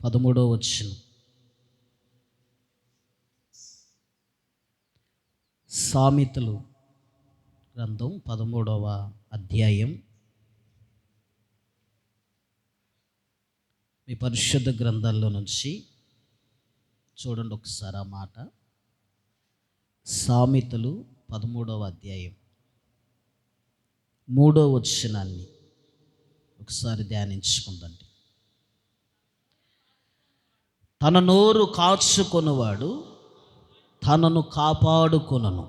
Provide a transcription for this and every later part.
13వ వచనం. సామెతలు గ్రంథం 13వ అధ్యాయం. మీ పరిశుద్ధ గ్రంథాల్లో నుంచి చూడండి ఒకసారి ఆ మాట. సామెతలు 13వ అధ్యాయం 3వ వచనాన్ని ఒకసారి ధ్యానించుకుందండి. తన నోరు కాచుకొనువాడు తనను కాపాడుకొనును.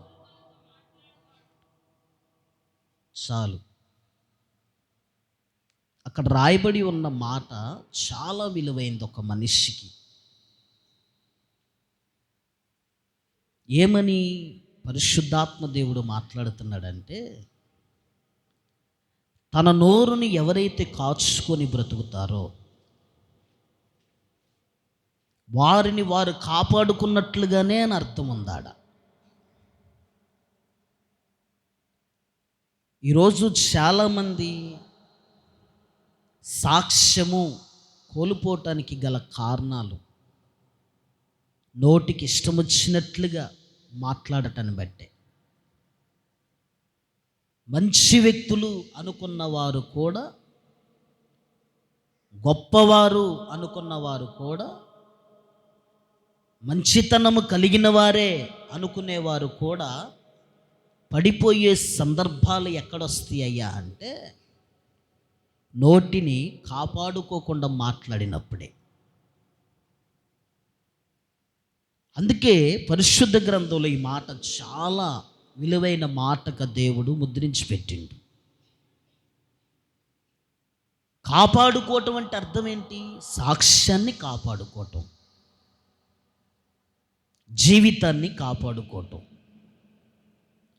చాలు. అక్కడ రాయబడి ఉన్న మాట చాలా విలువైంది ఒక మనిషికి. ఏమని పరిశుద్ధాత్మ దేవుడు మాట్లాడుతున్నాడంటే, తన నోరుని ఎవరైతే కాచుకొని బ్రతుకుతారో వారిని వారు కాపాడుకున్నట్లుగానే అని అర్థం ఉందాడ. ఈరోజు చాలామంది సాక్ష్యము కోల్పోవటానికి గల కారణాలు నోటికి ఇష్టం వచ్చినట్లుగా మాట్లాడటాన్ని బట్టే. మంచి వ్యక్తులు అనుకున్న వారు కూడా, గొప్పవారు అనుకున్న వారు కూడా, మంచితనము కలిగిన వారే అనుకునేవారు కూడా పడిపోయే సందర్భాలు ఎక్కడొస్తాయ్యా అంటే, నోటిని కాపాడుకోకుండా మాట్లాడినప్పుడే. అందుకే పరిశుద్ధ గ్రంథంలో ఈ మాట చాలా విలువైన మాటగా దేవుడు ముద్రించి పెట్టిండు. కాపాడుకోవటం అంటే అర్థం ఏంటి? సాక్ష్యాన్ని కాపాడుకోవటం, జీవితాన్ని కాపాడుకోవటం,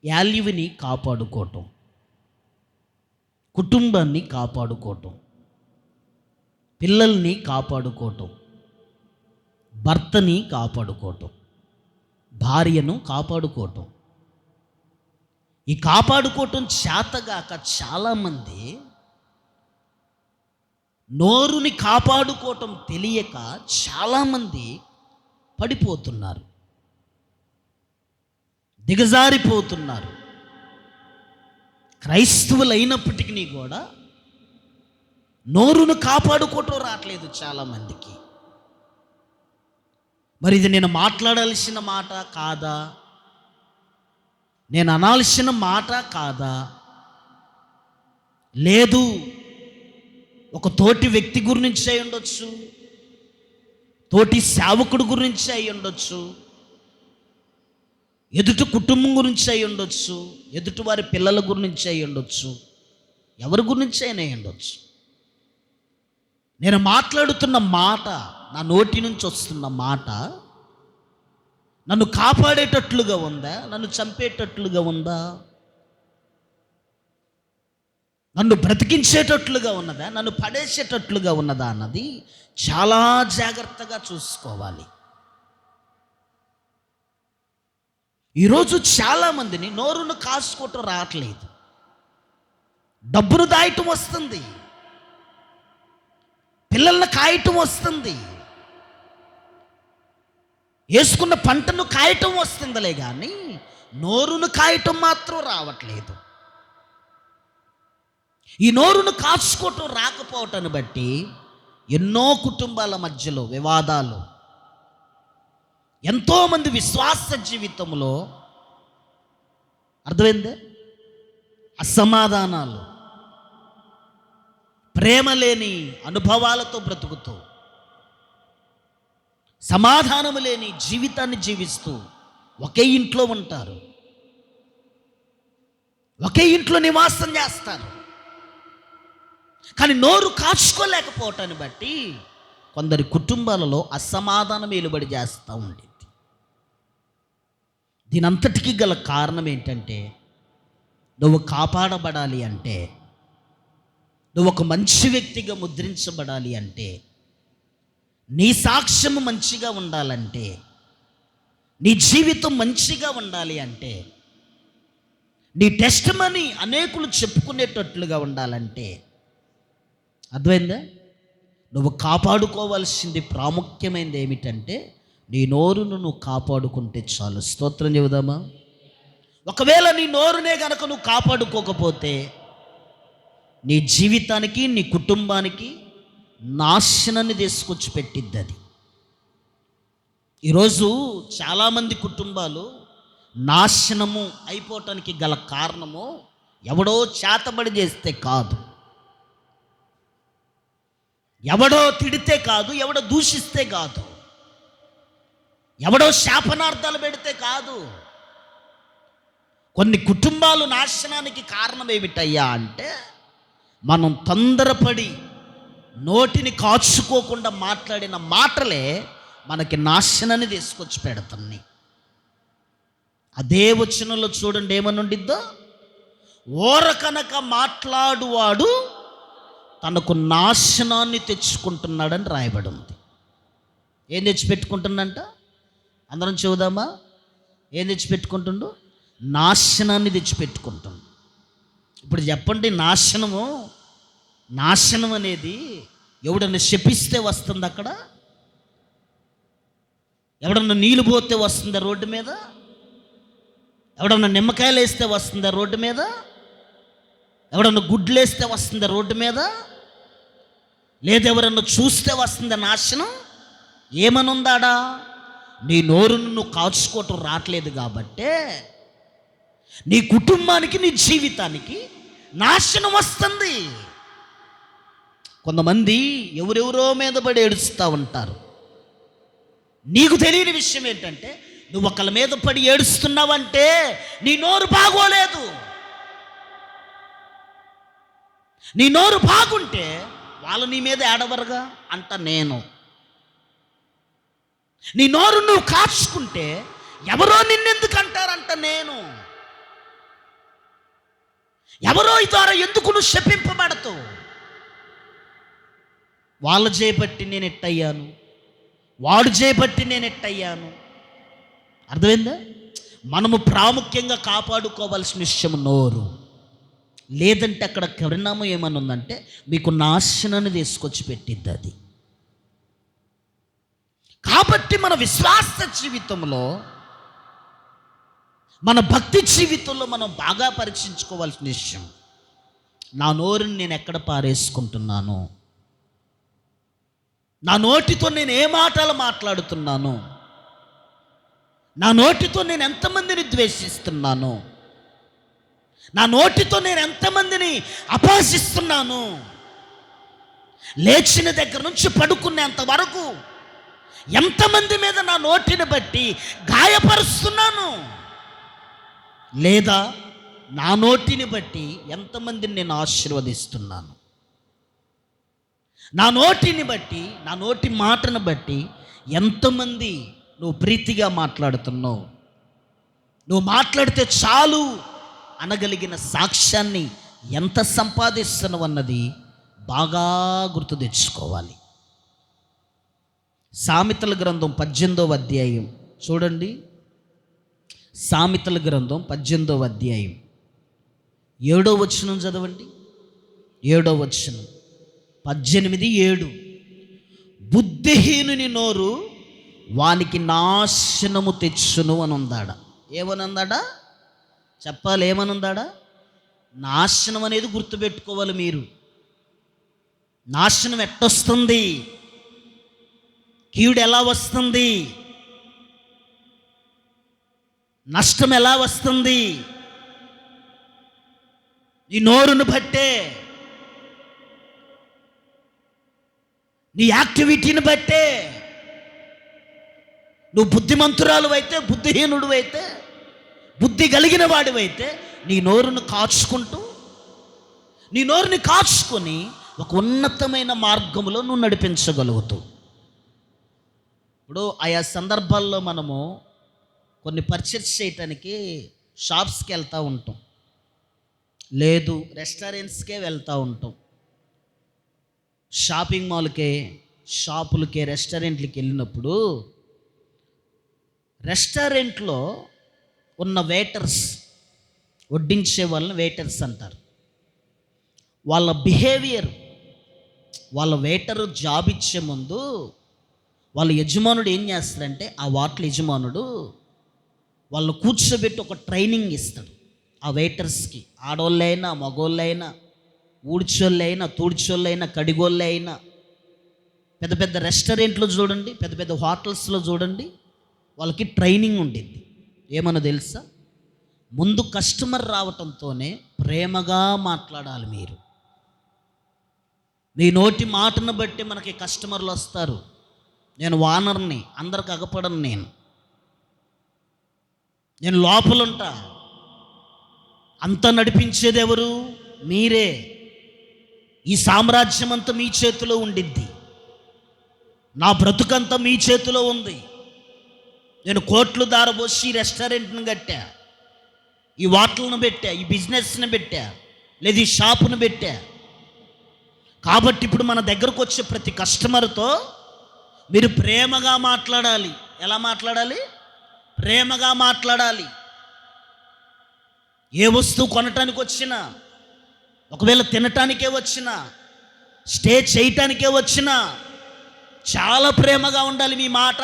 వాల్యూని కాపాడుకోవటం, కుటుంబాన్ని కాపాడుకోవటం, పిల్లల్ని కాపాడుకోవటం, భర్తని కాపాడుకోవటం, భార్యను కాపాడుకోవటం. ఈ కాపాడుకోవటం చేతగాక చాలామంది నోరుని కాపాడుకోవటం తెలియక చాలామంది పడిపోతున్నారు, దిగజారిపోతున్నారు. క్రైస్తవులు అయినప్పటికీ కూడా నోరును కాపాడుకోవటం రావట్లేదు చాలామందికి. మరి ఇది నేను మాట్లాడాల్సిన మాట కాదా? నేను అనాల్సిన మాట కాదా? లేదు, ఒక తోటి వ్యక్తి గురించి అయి ఉండొచ్చు, తోటి సేవకుడు గురించి అయి ఉండొచ్చు, ఎదుటి కుటుంబం గురించి అయి ఉండొచ్చు, ఎదుటి వారి పిల్లల గురించి అయి ఉండొచ్చు, ఎవరి గురించి అయినా అయి ఉండొచ్చు. నేను మాట్లాడుతున్న మాట, నా నోటి నుంచి వస్తున్న మాట నన్ను కాపాడేటట్లుగా ఉందా? నన్ను చంపేటట్లుగా ఉందా? నన్ను బ్రతికించేటట్లుగా ఉన్నదా? నన్ను పడేసేటట్లుగా ఉన్నదా అన్నది చాలా జాగ్రత్తగా చూసుకోవాలి. ఈరోజు చాలామందిని నోరును కాసుకోవటం రావట్లేదు. డబ్బును దాయటం వస్తుంది, పిల్లలను కాయటం వస్తుంది, వేసుకున్న పంటను కాయటం వస్తుందిలే కానీ నోరును కాయటం మాత్రం రావట్లేదు. ఈ నోరును కాచుకోవటం రాకపోవటాన్ని బట్టి ఎన్నో కుటుంబాల మధ్యలో వివాదాలు, ఎంతోమంది విశ్వాస జీవితంలో అర్థమైందే అసమాధానాలు, ప్రేమ లేని అనుభవాలతో బ్రతుకుతూ, సమాధానము లేని జీవితాన్ని జీవిస్తూ ఒకే ఇంట్లో ఉంటారు, ఒకే ఇంట్లో నివాసం చేస్తారు. కానీ నోరు కాచుకోలేకపోవటాన్ని బట్టి కొందరి కుటుంబాలలో అసమాధానం ఏలుబడి చేస్తూ ఉండేది. దీనంతటికీ గల కారణం ఏంటంటే, నువ్వు కాపాడబడాలి అంటే, నువ్వు ఒక మంచి వ్యక్తిగా ముద్రించబడాలి అంటే, నీ సాక్ష్యము మంచిగా ఉండాలంటే, నీ జీవితం మంచిగా ఉండాలి అంటే, నీ టెస్టిమనీ అనేకులు చెప్పుకునేటట్లుగా ఉండాలంటే, అర్థమైందా? నువ్వు కాపాడుకోవాల్సింది ప్రాముఖ్యమైనది ఏమిటంటే నీ నోరును నువ్వు కాపాడుకుంటే చాలు. స్తోత్రం చెబుదామా? ఒకవేళ నీ నోరునే గనక నువ్వు కాపాడుకోకపోతే నీ జీవితానికి నీ కుటుంబానికి నాశనాన్ని తీసుకొచ్చి పెట్టిద్ది అది. ఈరోజు చాలామంది కుటుంబాలు నాశనము అయిపోవటానికి గల కారణము ఎవడో చేతబడి చేస్తే కాదు, ఎవడో తిడితే కాదు, ఎవడో దూషిస్తే కాదు, ఎవడో శాపనార్థాలు పెడితే కాదు. కొన్ని కుటుంబాలు నాశనానికి కారణం ఏమిటయ్యా అంటే మనం తొందరపడి నోటిని కాచుకోకుండా మాట్లాడిన మాటలే మనకి నాశనాన్ని తీసుకొచ్చి పెడుతున్నాయి. అదే వచనంలో చూడండి ఏమని ఉండిద్దో, ఓరకనక మాట్లాడువాడు తనకు నాశనాన్ని తెచ్చుకుంటున్నాడని రాయబడి ఉంది. ఏం తెచ్చిపెట్టుకుంటుందంట? అందరం చూద్దామా? ఏం తెచ్చిపెట్టుకుంటుండు? నాశనాన్ని తెచ్చిపెట్టుకుంటుండు. ఇప్పుడు చెప్పండి, నాశనం అనేది ఎవడన్నా శపిస్తే వస్తుంది అక్కడ? ఎవడన్నా నీళ్ళు పోతే వస్తుందా రోడ్డు మీద? ఎవడన్నా నిమ్మకాయలు వేస్తే వస్తుందా రోడ్డు మీద? ఎవడన్నా గుడ్లు వేస్తే వస్తుందా రోడ్డు మీద? లేదా ఎవరన్నా చూస్తే వస్తుందా నాశనం? ఏమనుందాడా? నీ నోరును నువ్వు కాచుకోవటం రావట్లేదు కాబట్టే నీ కుటుంబానికి నీ జీవితానికి నాశనం వస్తుంది. కొంతమంది ఎవరెవరో మీద పడి ఏడుస్తూ ఉంటారు. నీకు తెలియని విషయం ఏంటంటే నువ్వు ఒకళ్ళ మీద పడి ఏడుస్తున్నావంటే నీ నోరు బాగోలేదు. నీ నోరు బాగుంటే వాళ్ళు నీ మీద ఏడవరుగా అంట. నీ నోరు నువ్వు కాచుకుంటే ఎవరో నిన్నెందుకు అంటారంట. ఎవరో ఈ ద్వారా ఎందుకు నువ్వు శపింపబడతావు? వాళ్ళ చేపట్టి నేను ఎట్టయ్యాను, వాడు చేపట్టి నేను ఎట్టయ్యాను. అర్థమైందా? మనము ప్రాముఖ్యంగా కాపాడుకోవాల్సిన విషయం నోరు. లేదంటే అక్కడ పరిణామం ఏమని ఉందంటే మీకు నాశనాన్ని తీసుకొచ్చి పెట్టిద్ది అది. కాబట్టి మన విశ్వాస జీవితంలో, మన భక్తి జీవితంలో మనం బాగా పరీక్షించుకోవాల్సిన విషయం, నా నోరుని నేను ఎక్కడ పారేసుకుంటున్నాను, నా నోటితో నేను ఏ మాటలు మాట్లాడుతున్నాను, నా నోటితో నేను ఎంతమందిని ద్వేషిస్తున్నాను, నా నోటితో నేను ఎంతమందిని అపహసిస్తున్నాను, లేచిన దగ్గర నుంచి పడుకునేంత వరకు ఎంతమంది మీద నా నోటిని బట్టి గాయపరుస్తున్నాను, లేదా నా నోటిని బట్టి ఎంతమందిని నేను ఆశీర్వదిస్తున్నాను, నా నోటిని బట్టి, నా నోటి మాటను బట్టి ఎంతమంది నువ్వు ప్రీతిగా మాట్లాడుతున్నావు, నువ్వు మాట్లాడితే చాలు అనగలిగిన సాక్ష్యాన్ని ఎంత సంపాదిస్తున్నావు అన్నది బాగా గుర్తు తెచ్చుకోవాలి. సామెతల గ్రంథం 18వ అధ్యాయం చూడండి. సామెతల గ్రంథం 18వ అధ్యాయం 7వ వచనం చదవండి. 7వ వచనం 18:7. బుద్ధిహీనుని నోరు వానికి నాశనము తెచ్చును అని ఉందాడా? ఏమనుందాడా? చెప్పాలి, ఏమనుందాడా? నాశనం అనేది గుర్తుపెట్టుకోవాలి మీరు. నాశనం ఎట్టొస్తుంది? కీడు ఎలా వస్తుంది? నష్టం ఎలా వస్తుంది? నీ నోరును బట్టే, నీ యాక్టివిటీని బట్టే. నువ్వు బుద్ధిమంతురాలు అయితే, బుద్ధిహీనుడు అయితే, బుద్ధి కలిగిన వాడివైతే నీ నోరును కాచుకుంటూ, నీ నోరుని కాచుకొని ఒక ఉన్నతమైన మార్గంలో నువ్వు నడిపించగలుగుతావు. ఇప్పుడు ఆయా సందర్భాల్లో మనము కొన్ని పర్చేస్ చేయటానికి షాప్స్కి వెళ్తూ ఉంటాం, లేదు రెస్టారెంట్స్కే వెళ్తూ ఉంటాం, షాపింగ్ మాల్కే, షాపులకే, రెస్టారెంట్లకి వెళ్ళినప్పుడు రెస్టారెంట్లో ఉన్న వెయిటర్స్, వడ్డించే వాళ్ళని వెయిటర్స్ అంటారు. వాళ్ళ బిహేవియర్ వాళ్ళ వెయిటర్ జాబ్ ఇచ్చే ముందు వాళ్ళ యజమానుడు ఏం చేస్తాడంటే, ఆ హోటల్ యజమానుడు వాళ్ళు కూర్చోబెట్టి ఒక ట్రైనింగ్ ఇస్తాడు ఆ వెయిటర్స్కి. ఆడోళ్ళైనా మగోళ్ళైనా, ఊడ్చోళ్ళైనా తూడ్చోళ్ళైనా కడిగోళ్ళైనా, పెద్ద పెద్ద రెస్టారెంట్లో చూడండి, పెద్ద పెద్ద హోటల్స్లో చూడండి, వాళ్ళకి ట్రైనింగ్ ఉండింది. ఏమన్నా తెలుసా? ముందు కస్టమర్ రావటంతోనే ప్రేమగా మాట్లాడాలి మీరు. మీ నోటి మాటను బట్టి మనకి కస్టమర్లు వస్తారు. నేను వానర్ని, అందరికి అగపడను. నేను లోపలుంటా. అంతా నడిపించేది ఎవరు? మీరే. ఈ సామ్రాజ్యం అంతా మీ చేతిలో ఉండిద్ది. నా బ్రతుకంతా మీ చేతిలో ఉంది. నేను కోట్లు దారబోసి ఈ రెస్టారెంట్ని కట్టా, ఈ హోటల్ను పెట్టా, ఈ బిజినెస్ని పెట్టా, లేదు ఈ షాపును పెట్టా. కాబట్టి ఇప్పుడు మన దగ్గరకు వచ్చే ప్రతి కస్టమర్తో మీరు ప్రేమగా మాట్లాడాలి. ఎలా మాట్లాడాలి? ప్రేమగా మాట్లాడాలి. ఏ వస్తువు కొనటానికి వచ్చినా, ఒకవేళ తినటానికే వచ్చినా, స్టే చేయటానికే వచ్చినా చాలా ప్రేమగా ఉండాలి మీ మాట.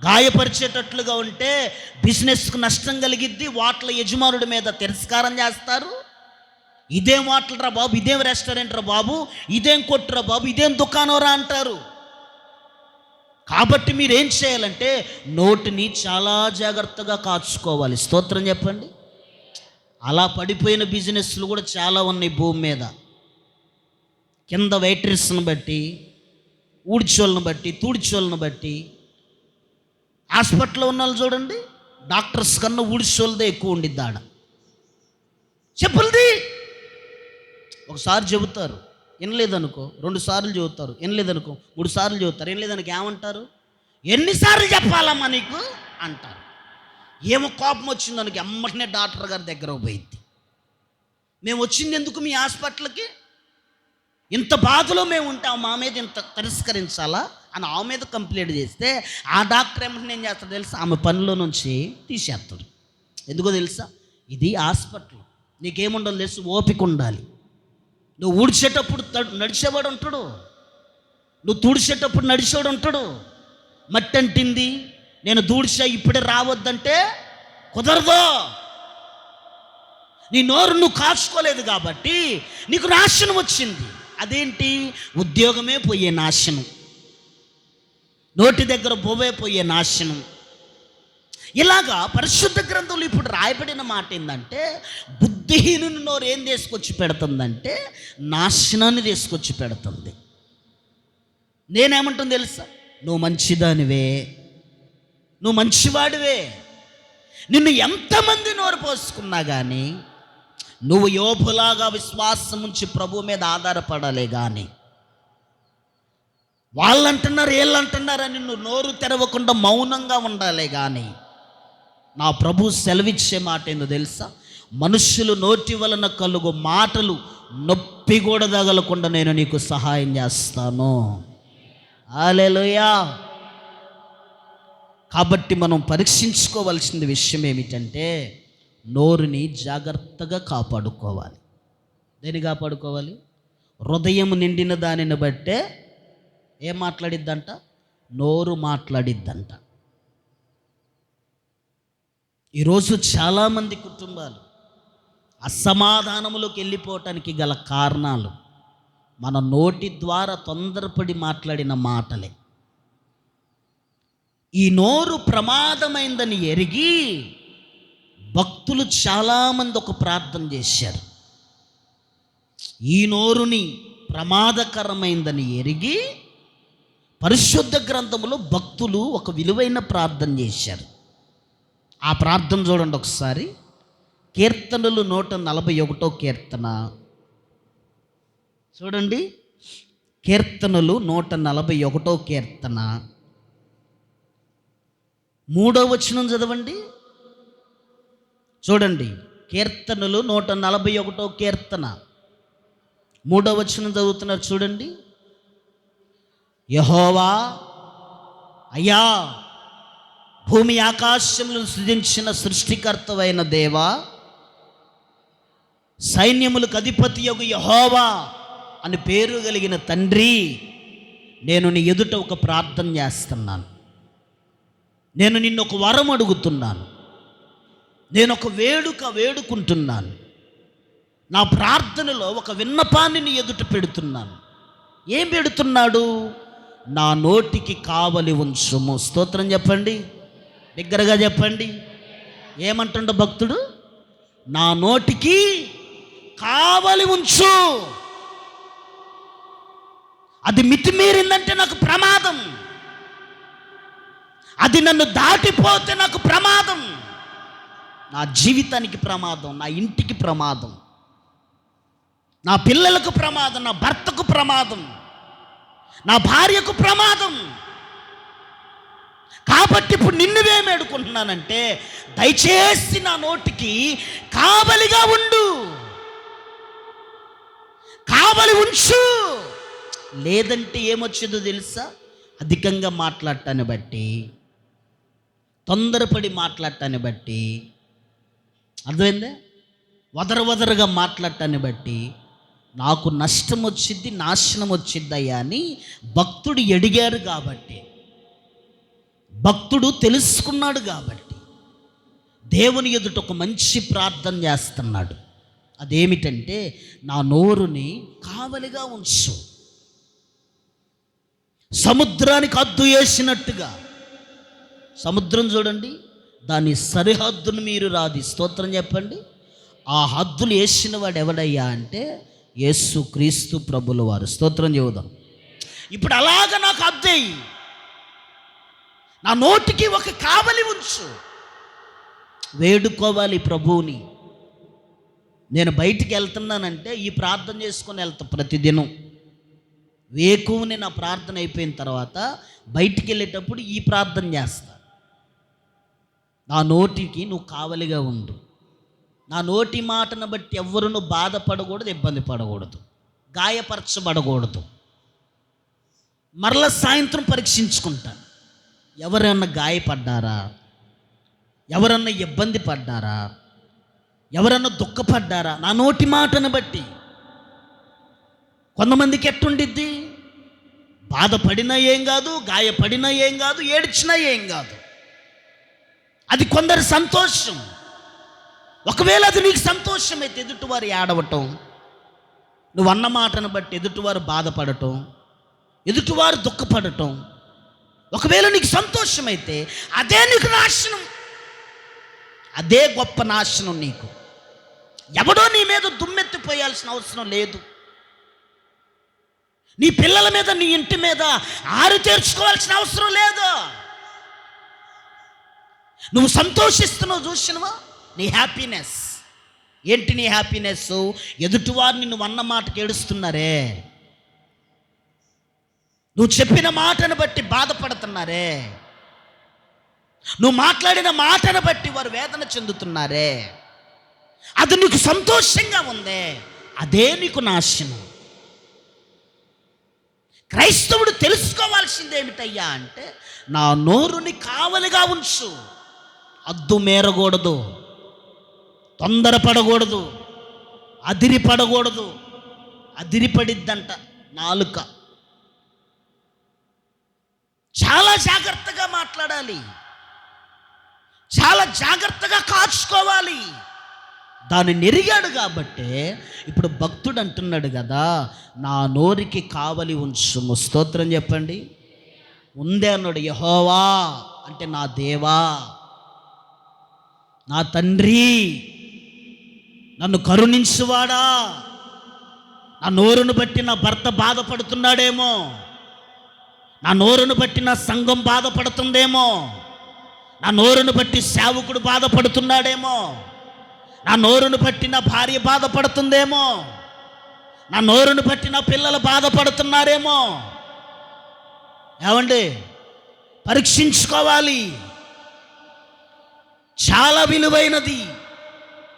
గాయపరిచేటట్లుగా ఉంటే బిజినెస్కు నష్టం కలిగిద్ది. వాట్ల యజమానుడి మీద తిరస్కారం చేస్తారు. ఇదేం వాటలు రా బాబు, ఇదేం రెస్టారెంట్ రా బాబు, ఇదేం కొట్టురా బాబు, ఇదేం దుకాణం రా అంటారు. కాబట్టి మీరేం చేయాలంటే నోటిని చాలా జాగ్రత్తగా కాచుకోవాలి. స్తోత్రం చెప్పండి. అలా పడిపోయిన బిజినెస్లు కూడా చాలా ఉన్నాయి భూమి మీద. కింద వెయిట్రెస్ని బట్టి, ఊడ్చోళ్ళని బట్టి, తూడ్చోళ్ళని బట్టి. హాస్పిటల్లో ఉన్న వాళ్ళు చూడండి, డాక్టర్స్ కన్నా ఊడ్చోళ్ళదే ఎక్కువ ఉండిద్ది ఆడ. చెప్పులది ఒకసారి చెబుతారు, వినలేదనుకో 2 సార్లు చెబుతారు, వినలేదనుకో 3 సార్లు చెబుతారు, వినలేదనుకో ఏమంటారు? ఎన్నిసార్లు చెప్పాలమ్మా నీకు అంటారు. ఏమో కోపం వచ్చిందనుకో అమ్మటనే డాక్టర్ గారి దగ్గర పోయింది. మేము వచ్చింది ఎందుకు మీ హాస్పిటల్కి? ఇంత బాధలో మేము ఉంటాం, మా మీద ఇంత తిరస్కరించాలా అని ఆమె మీద కంప్లైంట్ చేస్తే ఆ డాక్టర్ ఏమంటే ఏం చేస్తాడు తెలుసా? ఆమె పనిలో నుంచి తీసేస్తాడు. ఎందుకో తెలుసా? ఇది హాస్పిటల్. నీకేముండాలి తెలుసు? ఓపిక ఉండాలి. నువ్వు ఊడ్చేటప్పుడు నడిచేవాడు ఉంటాడు, నువ్వు తుడిచేటప్పుడు నడిచేవాడు ఉంటాడు. మట్టి అంటింది, నేను దూడ్చా ఇప్పుడే రావద్దంటే కుదరదు. నీ నోరు నువ్వు కాచుకోలేదు కాబట్టి నీకు నాశనం వచ్చింది. అదేంటి? ఉద్యోగమే పోయే నాశనం, నోటి దగ్గర బొవే పోయే నాశనం. ఇలాగా పరిశుద్ధ గ్రంథంలో ఇప్పుడు రాయబడిన మాట ఏంటంటే, బుద్ధిహీనుని నోరు ఏం తీసుకొచ్చి పెడుతుందంటే నాశనాన్ని తీసుకొచ్చి పెడుతుంది. నేనేమంటుంది తెలుసా? నువ్వు మంచిదానివే, నువ్వు మంచివాడివే. నిన్ను ఎంతమంది నోరు పోసుకున్నా కానీ నువ్వు యోబులాగా విశ్వాసం ఉంచి ప్రభు మీద ఆధారపడాలే కానీ వాళ్ళంటున్నారు వీళ్ళంటున్నారని నువ్వు నోరు తెరవకుండా మౌనంగా ఉండాలే కానీ నా ప్రభు సెలవిచ్చే మాట ఏందో తెలుసా? మనుష్యులు నోటి వలన కలుగు మాటలు నొప్పి కూడా తగలకుండా నేను నీకు సహాయం చేస్తాను. హల్లెలూయా. కాబట్టి మనం పరీక్షించుకోవాల్సిన విషయం ఏమిటంటే నోరుని జాగ్రత్తగా కాపాడుకోవాలి. దేన్ని కాపాడుకోవాలి? హృదయం నిండిన దానిని బట్టే ఏం మాట్లాడిద్దంట? నోరు మాట్లాడిద్దంట. ఈరోజు చాలామంది కుటుంబాలు అసమాధానములోకి వెళ్ళిపోవటానికి గల కారణాలు మన నోటి ద్వారా తొందరపడి మాట్లాడిన మాటలే. ఈ నోరు ప్రమాదమైందని ఎరిగి భక్తులు చాలామంది ఒక ప్రార్థన చేశారు. ఈ నోరుని ప్రమాదకరమైందని ఎరిగి పరిశుద్ధ గ్రంథంలో భక్తులు ఒక విలువైన ప్రార్థన చేశారు. ఆ ప్రార్థన చూడండి ఒకసారి. కీర్తనలు 141 కీర్తన చూడండి. కీర్తనలు 141 కీర్తన 3వ వచనం చదవండి. చూడండి, కీర్తనలు 141 కీర్తన 3వ వచనం చదువుతున్నారు చూడండి. యెహోవా, అయ్యా, భూమి ఆకాశములను సృజించిన సృష్టికర్తవైన దేవా, సైన్యములకు అధిపతియగు యెహోవా, అని పేరు కలిగిన తండ్రి, నేను నీ ఎదుట ఒక ప్రార్థన చేస్తున్నాను. నేను నిన్ను ఒక వరం అడుగుతున్నాను. నేను ఒక వేడుకుంటున్నాను. నా ప్రార్థనలో ఒక విన్నపాన్ని నీ ఎదుట పెడుతున్నాను. ఏం పెడుతున్నాడు? నా నోటికి కావలి ఉంచుము. స్తోత్రం చెప్పండి, దగ్గరగా చెప్పండి. ఏమంటుండ భక్తుడు? నా నోటికి కావలి ఉంచు. అది మితిమీరిందంటే నాకు ప్రమాదం. అది నన్ను దాటిపోతే నాకు ప్రమాదం. నా జీవితానికి ప్రమాదం, నా ఇంటికి ప్రమాదం, నా పిల్లలకు ప్రమాదం, నా భర్తకు ప్రమాదం, నా భార్యకు ప్రమాదం. కాబట్టి ఇప్పుడు నిన్నువేమి అడుగుకుంటున్నానంటే, దయచేసి నా నోటికి కావలిగా ఉండు, కావలి ఉంచు. లేదంటే ఏమొచ్చేదో తెలుసా? అధికంగా మాట్లాడటాన్ని బట్టి, తొందరపడి మాట్లాడటాన్ని బట్టి, అర్థమైందే, వదరగా మాట్లాడటాన్ని బట్టి నాకు నష్టం వచ్చింది, నాశనం వచ్చిద్దయ్యా అని భక్తుడు అడిగారు. కాబట్టి భక్తుడు తెలుసుకున్నాడు. కాబట్టి దేవుని ఎదుట ఒక మంచి ప్రార్థన చేస్తున్నాడు. అదేమిటంటే, నా నోరుని కావలిగా ఉంచు. సముద్రానికి హద్దు వేసినట్టుగా, సముద్రం చూడండి, దాని సరిహద్దును మీరు రాది. స్తోత్రం చెప్పండి. ఆ హద్దులు వేసిన వాడు ఎవడయ్యా అంటే యేసు క్రీస్తు ప్రభుల వారు. స్తోత్రం చెబుదాం. ఇప్పుడు అలాగ నాకు హద్దేయి, నా నోటికి ఒక కావలి ఉంచు. వేడుకోవాలి ప్రభువుని. నేను బయటికి వెళ్తున్నానంటే ఈ ప్రార్థన చేసుకొని వెళ్తా ప్రతిదినం. వేకువని నా ప్రార్థన అయిపోయిన తర్వాత బయటికి వెళ్ళేటప్పుడు ఈ ప్రార్థన చేస్తా. నా నోటికి నువ్వు కావలిగా ఉండు. నా నోటి మాటను బట్టి ఎవ్వరూ బాధపడకూడదు, ఇబ్బంది పడకూడదు, గాయపరచబడకూడదు. మరల సాయంత్రం పరీక్షించుకుంటాను. ఎవరన్నా గాయపడ్డారా? ఎవరన్నా ఇబ్బంది పడ్డారా? ఎవరన్నా దుఃఖపడ్డారా? నా నోటి మాటను బట్టి. కొంతమందికి ఎట్టుండిద్ది? బాధపడినా ఏం కాదు, గాయపడినా ఏం కాదు, ఏడ్చినా ఏం కాదు. అది కొందరి సంతోషం. ఒకవేళ అది నీకు సంతోషం అయితే ఎదుటివారు ఏడవటం, నువ్వు అన్న మాటను బట్టి ఎదుటివారు బాధపడటం, ఎదుటివారు దుఃఖపడటం, ఒకవేళ నీకు సంతోషమైతే అదే నీకు నాశనం. అదే గొప్ప నాశనం నీకు. ఎవడో నీ మీద దుమ్మెత్తిపోయాల్సిన అవసరం లేదు. నీ పిల్లల మీద, నీ ఇంటి మీద ఆరు తీర్చుకోవాల్సిన అవసరం లేదు. నువ్వు సంతోషిస్తున్నావు, చూసినవా? నీ హ్యాపీనెస్ ఏంటి? నీ హ్యాపీనెస్ ఎదుటివారిని నువ్వు అన్న మాటకి ఏడుస్తున్నారే, నువ్వు చెప్పిన మాటను బట్టి బాధపడుతున్నారే, నువ్వు మాట్లాడిన మాటను బట్టి వారు వేదన చెందుతున్నారే, అది నీకు సంతోషంగా ఉందే, అదే నీకు నాశనం. క్రైస్తవుడు తెలుసుకోవాల్సింది ఏమిటయ్యా అంటే, నా నోరుని కావలిగా ఉంచు. అద్దు మేరకూడదు, తొందరపడకూడదు, అదిరిపడకూడదు. అదిరిపడిద్దంట నాలుక. చాలా జాగ్రత్తగా మాట్లాడాలి, చాలా జాగ్రత్తగా కాచుకోవాలి. దాన్ని నెరిగాడు కాబట్టే ఇప్పుడు భక్తుడు అంటున్నాడు కదా, నా నోరికి కావలి ఉంచుము. స్తోత్రం చెప్పండి. ఉందే అన్నాడు. యెహోవా అంటే నా దేవా, నా తండ్రి, నన్ను కరుణించువాడా. నా నోరును బట్టి నా భర్త బాధపడుతున్నాడేమో, నా నోరును బట్టి నా సంఘం బాధపడుతుందేమో, నా నోరును బట్టి సేవకుడు బాధపడుతున్నాడేమో, నా నోరును బట్టి నా భార్య బాధపడుతుందేమో, నా నోరును బట్టి నా పిల్లలు బాధపడుతున్నారేమో. ఏమండి, పరీక్షించుకోవాలి. చాలా విలువైనది,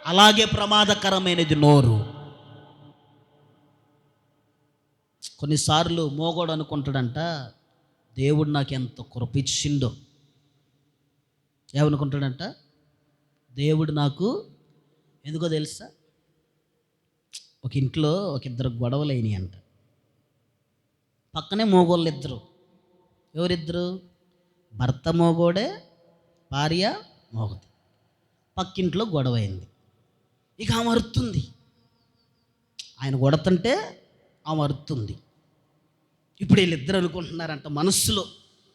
అలాగే ప్రమాదకరమైనది నోరు. కొన్నిసార్లు మోగోడు అనుకుంటాడంట, దేవుడు నాకు ఎంత కృపిచ్చిండో. ఏమనుకుంటాడంట? దేవుడు నాకు ఎందుకో తెలుసా, ఒక ఇంట్లో ఒక ఇద్దరు గొడవలు అయినాయి అంట. పక్కనే మోగోళ్ళు ఇద్దరు. ఎవరిద్దరు? భర్త మోగోడే, భార్య మోగది. పక్కింట్లో గొడవ అయింది. ఇక ఆమె అరుతుంది. ఆయన కొడుతుంటే ఆమె అరుతుంది. ఇప్పుడు వీళ్ళిద్దరు అనుకుంటున్నారంట మనస్సులో,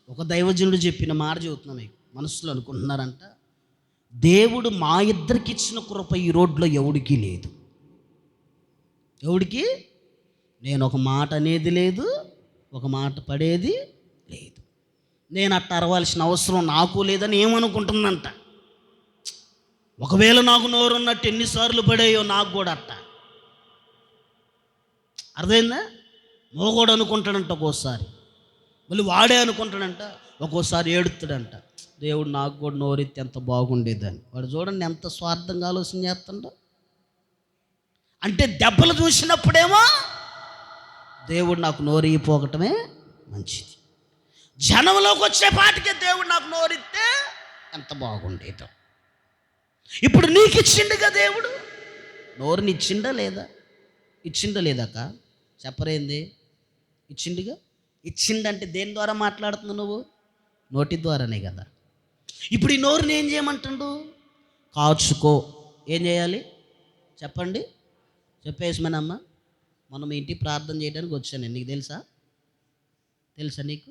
ఒక దైవజనుడు చెప్పిన మాట చెబుతున్నాను మీకు, మనస్సులో అనుకుంటున్నారంట, దేవుడు మా ఇద్దరికి ఇచ్చిన కృప ఈ రోడ్లో ఎవడికి లేదు. ఎవడికి? నేను ఒక మాట అనేది లేదు, ఒక మాట పడేది లేదు. నేను అట్ట అరవాల్సిన అవసరం నాకు లేదని ఏమనుకుంటుందంట. ఒకవేళ నాకు నోరున్నట్టు ఎన్నిసార్లు పడేయో నాకు కూడా అట్ట. అర్థమైందా? మోగోడు అనుకుంటాడంట ఒక్కోసారి, మళ్ళీ వాడే అనుకుంటాడంట, ఒక్కోసారి ఏడుతాడంట, దేవుడు నాకు కూడా నోరెత్తి ఎంత బాగుండేదని. వాడు చూడండి ఎంత స్వార్థంగా ఆలోచన చేస్తుండో. అంటే దెబ్బలు చూసినప్పుడేమో దేవుడు నాకు నోరిపోగటమే మంచిది, జనంలోకి వచ్చేపాటికే దేవుడు నాకు నోరిస్తే ఎంత బాగుండేదో. ఇప్పుడు నీకు ఇచ్చిండుగా దేవుడు, నోరుని ఇచ్చిండా లేదా? ఇచ్చిండా లేదాక చెప్పరేంది? ఇచ్చిండుగా. ఇచ్చిండంటే దేని ద్వారా మాట్లాడుతున్నావు నువ్వు? నోటి ద్వారానే కదా. ఇప్పుడు ఈ నోరుని ఏం చేయమంటుండు? కాచుకో. ఏం చేయాలి చెప్పండి? చెప్పేసమనమ్మ, మనం ఇంటికి ప్రార్థన చేయడానికి వచ్చాను. నీకు తెలుసా? నీకు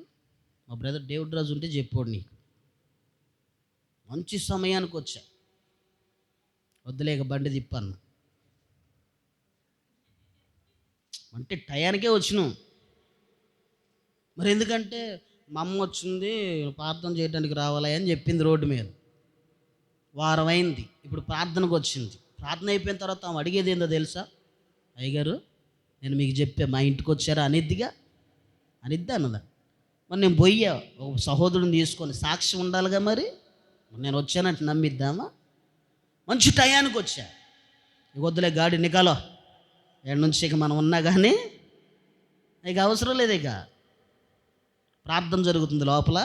మా బ్రదర్ డేవిడ్ రాజు ఉంటే చెప్పాడు, నీకు మంచి సమయానికి వచ్చా, వద్దులేక బండి తిప్పన్న అంటే టయానికే వచ్చినాం. మరి ఎందుకంటే మా అమ్మ వచ్చింది ప్రార్థన చేయడానికి రావాలి అని చెప్పింది రోడ్డు మీద. వారం అయింది, ఇప్పుడు ప్రార్థనకు వచ్చింది. ప్రార్థన అయిపోయిన తర్వాత ఆమె అడిగేది ఏందో తెలుసా? అయ్యగారు నేను మీకు చెప్పా, మా ఇంటికి వచ్చారా అనిద్దిగా, అనిద్దా అన్నదా. మరి నేను పోయా ఒక సహోదరుని తీసుకొని, సాక్షి ఉండాలిగా, మరి నేను వచ్చానంటే నమ్మిద్దామా? మంచి టయానికి వచ్చా. ఇక వద్దులే గాడి నికాలో, ఏడు నుంచి ఇక మనం ఉన్నా కానీ ఇక అవసరం లేదు, ఇక ప్రార్థన జరుగుతుంది లోపల,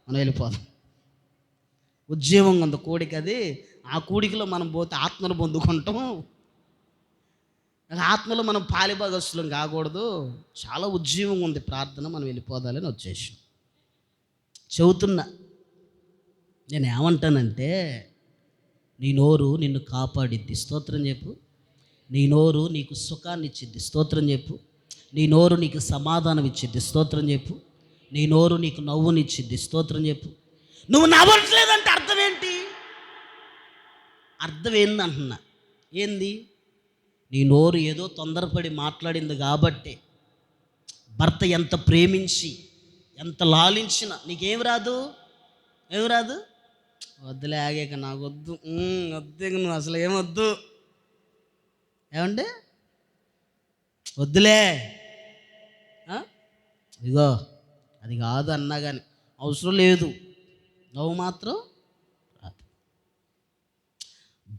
మనం వెళ్ళిపోదాం. ఉద్యోగం ఉంది కోడిక, అది ఆ కోడికలో మనం పోతే ఆత్మను పొందుకుంటాం. ఆత్మలో మనం పాలిభాగస్తులం కాకూడదు. చాలా ఉద్యోగం ఉంది, ప్రార్థన, మనం వెళ్ళిపోదాలని వచ్చేసాం. చెబుతున్నా, నేను ఏమంటానంటే, నీ నోరు నిన్ను కాపాడిద్ది, స్తోత్రం చెప్పు. నీ నోరు నీకు సుఖాన్ని ఇచ్చిద్ది, స్తోత్రం చెప్పు. నీ నోరు నీకు సమాధానం ఇచ్చిద్ది, స్తోత్రం చెప్పు. నీ నోరు నీకు నవ్వునిచ్చిద్ది, స్తోత్రం చెప్పు. నువ్వు నవ్వట్లేదంటే అర్థం ఏంటి? అర్థం ఏంది అంటున్నా? ఏంది? నీ నోరు ఏదో తొందరపడి మాట్లాడింది కాబట్టి, భర్త ఎంత ప్రేమించి ఎంత లాలించినా నీకేం రాదు, ఏం రాదు. వద్దులే ఆగాక, నాకు వద్దు, వద్దు, నువ్వు అసలు ఏమొద్దు, ఏమంటే వద్దులే, ఇదిగో అది కాదు అన్నా కానీ అవసరం లేదు, నవ్వు మాత్రం రాదు.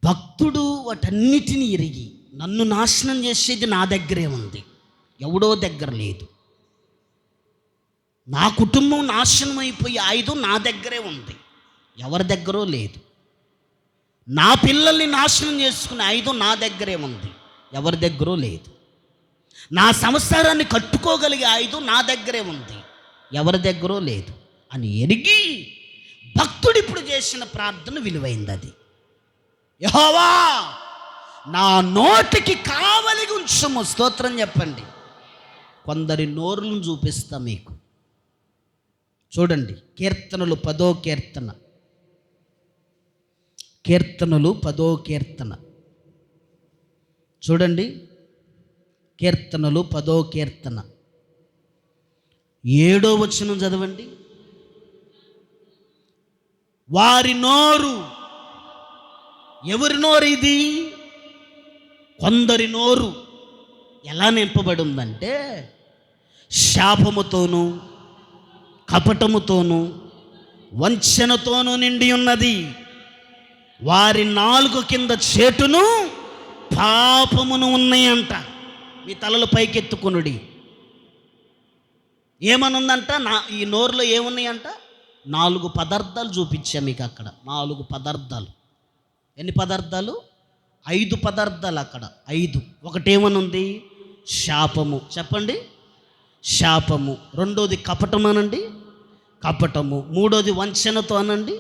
భక్తుడు వాటన్నిటిని ఎరిగి, నన్ను నాశనం చేసేది నా దగ్గరే ఉంది, ఎవడో దగ్గర లేదు. నా కుటుంబం నాశనం అయిపోయే ఆయుధం నా దగ్గరే ఉంది, ఎవరి దగ్గరో లేదు. నా పిల్లల్ని నాశనం చేసుకునే ఆయుధం నా దగ్గరే ఉంది, ఎవరి దగ్గరో లేదు. నా సంసారాన్ని కట్టుకోగలిగే ఆయుధం నా దగ్గరే ఉంది, ఎవరి దగ్గరో లేదు అని ఎరిగి భక్తుడు ఇప్పుడు చేసిన ప్రార్థన విలువైంది. అది, యెహోవా నా నోటికి కావలి ఉంచుము, స్తోత్రం చెప్పండి. కొందరి నోరులను చూపిస్తా మీకు. చూడండి, కీర్తనలు 10వ కీర్తన, కీర్తనలు 10వ కీర్తన చూడండి. కీర్తనలు 10వ కీర్తన 7వ వచనం చదవండి. వారి నోరు, ఎవరి నోరు ఇది? కొందరి నోరు ఎలా నింపబడి ఉందంటే, శాపముతోనూ కపటముతోనూ వంచనతోనూ నిండి ఉన్నది. వారి నాలుగు కింద చేటును పాపమును ఉన్నాయంట. మీ తలలు పైకెత్తుకునుడి. ఏమనుందంట? ఈ నోరులో ఏమున్నాయంట? 4 పదార్థాలు చూపించా మీకు అక్కడ. 4 పదార్థాలు. ఎన్ని పదార్థాలు? 5 పదార్థాలు అక్కడ. 5. ఒకటేమనుంది? శాపము. చెప్పండి. శాపము. రెండోది కపటం అనండి, కపటము. మూడోది వంచనతో అనండి,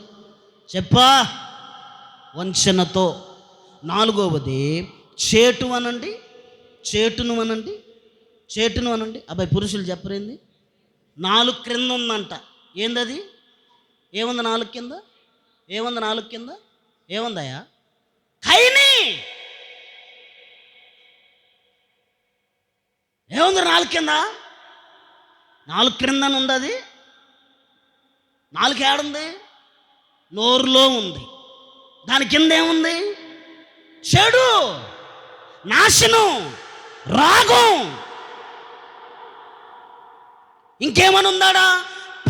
చెప్పా వంచనతో. నాలుగవది చేటు అనండి, చేటును అనండి, చేటును అనండి. అబ్బాయి పురుషులు చెప్పరేంది? 4 క్రింద ఉందంట. ఏందది? ఏముంది 4 కింద? ఏముంది 4 కింద? ఏముందయ్యా? కైని. ఏముంది 4 కింద? 4 క్రిందని ఉంది. అది 4 ఏడుంది? నోరులో ఉంది. దాని కింద ఏముంది? చెడు, నాశనం, రాగం. ఇంకేమని ఉందాడా?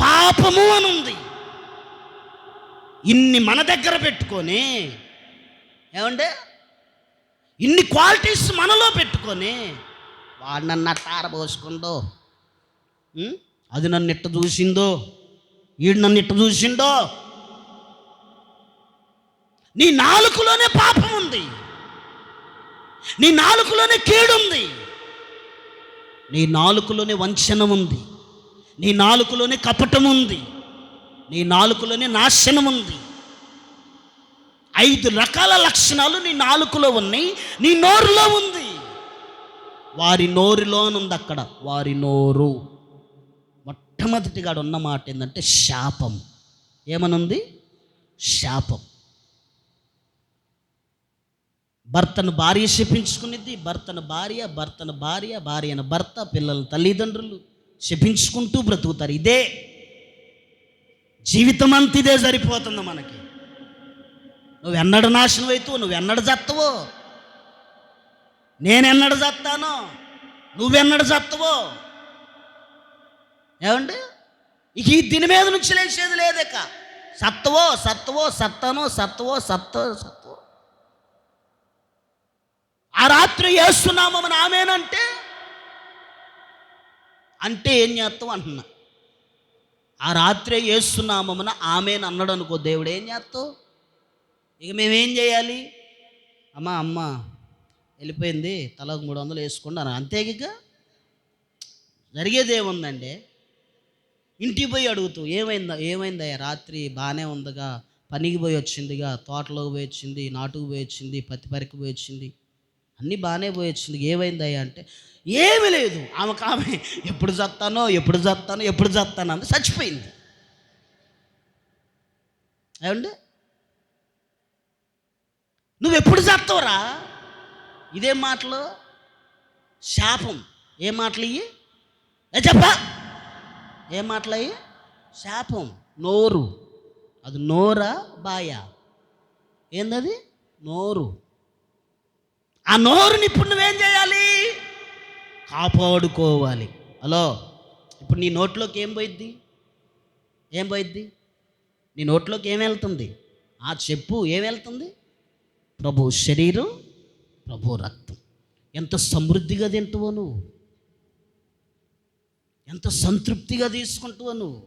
పాపము అని ఉంది. ఇన్ని మన దగ్గర పెట్టుకొని, ఏమంటే ఇన్ని క్వాలిటీస్ మనలో పెట్టుకొని, వాడు నన్ను అట్టార పోసుకుందో, అది నన్ను ఇట్ట చూసిందో, వీడు నన్ను ఇట్ట చూసిండో. నీ నాలుకలోనే పాపం ఉంది, నీ నాలుకలోనే కీడుంది, నీ నాలుకలోనే వంచనం ఉంది, నీ నాలుకలోనే కపటం ఉంది, నీ నాలుకలోనే నాశనం ఉంది. 5 రకాల లక్షణాలు నీ నాలుకలో ఉన్నాయి, నీ నోరులో ఉంది. వారి నోరులోనుంది. అక్కడ వారి నోరు. మొట్టమొదటిగా ఉన్న మాట ఏంటంటే శాపం. ఏమనుంది? శాపం. భర్తను భార్య శపించుకునేది, భర్తను భార్య, భర్తను భార్య, భార్యను భర్త, పిల్లల తల్లిదండ్రులు శపించుకుంటూ బ్రతుకుతారు. ఇదే జీవితం అంత ఇదే సరిపోతుంది మనకి. నువ్వెన్నడు నాశనం అవుతావు, నువ్వెన్నడు చత్తవో, నేనెన్నడు చస్తానో, నువ్వెన్నడు చత్తవో. ఏమండి? ఇక ఈ దీని మీద నుంచి లేచేది లేదక. సత్తవో సత్తవో సత్తానో సత్తవో సత్తవో. ఆ రాత్రి యేసునామమున ఆమేనంటే అంటే ఏం చేస్తావు అంటున్నా. ఆ రాత్రి యేసునామమున ఆమేన్ అన్నాడు అనుకో దేవుడు, ఏం చేస్తావు? ఇక మేమేం చేయాలి? అమ్మ వెళ్ళిపోయింది, తలకు 300 వేసుకోండి అని అంతే. ఇక జరిగేది ఏముందండి? ఇంటికి పోయి అడుగుతూ, ఏమైందయ్యా రాత్రి? బాగానే ఉందిగా, పనికి పోయి వచ్చిందిగా, తోటలోకి పోయి వచ్చింది, నాటుకు పోయి వచ్చింది, పత్తి పరికి పోయి వచ్చింది, అన్నీ బాగానే పోయి వచ్చింది, ఏమైందయ్యా అంటే ఏమీ లేదు. ఆమె ఎప్పుడు చస్తానో అంత చచ్చిపోయింది. ఏమండి? నువ్వెప్పుడు చస్తావురా? ఇదే మాటలు శాపం. ఏ మాటలు ఇవి? చెప్పా, ఏ మాటలు అయ్యి? శాపం. నోరు. అది నోరా బాయా? ఏందది? నోరు. ఆ నోరుని ఇప్పుడు నువ్వేం చేయాలి? కాపాడుకోవాలి. హలో, ఇప్పుడు నీ నోట్లోకి ఏం పోయిద్ది? నీ నోట్లోకి ఏం వెళ్తుంది? చెప్పు, ఏం వెళ్తుంది? ప్రభు శరీరం, ప్రభు రక్తం. ఎంత సమృద్ధిగా తింటావో నువ్వు, ఎంత సంతృప్తిగా తీసుకుంటావో నువ్వు.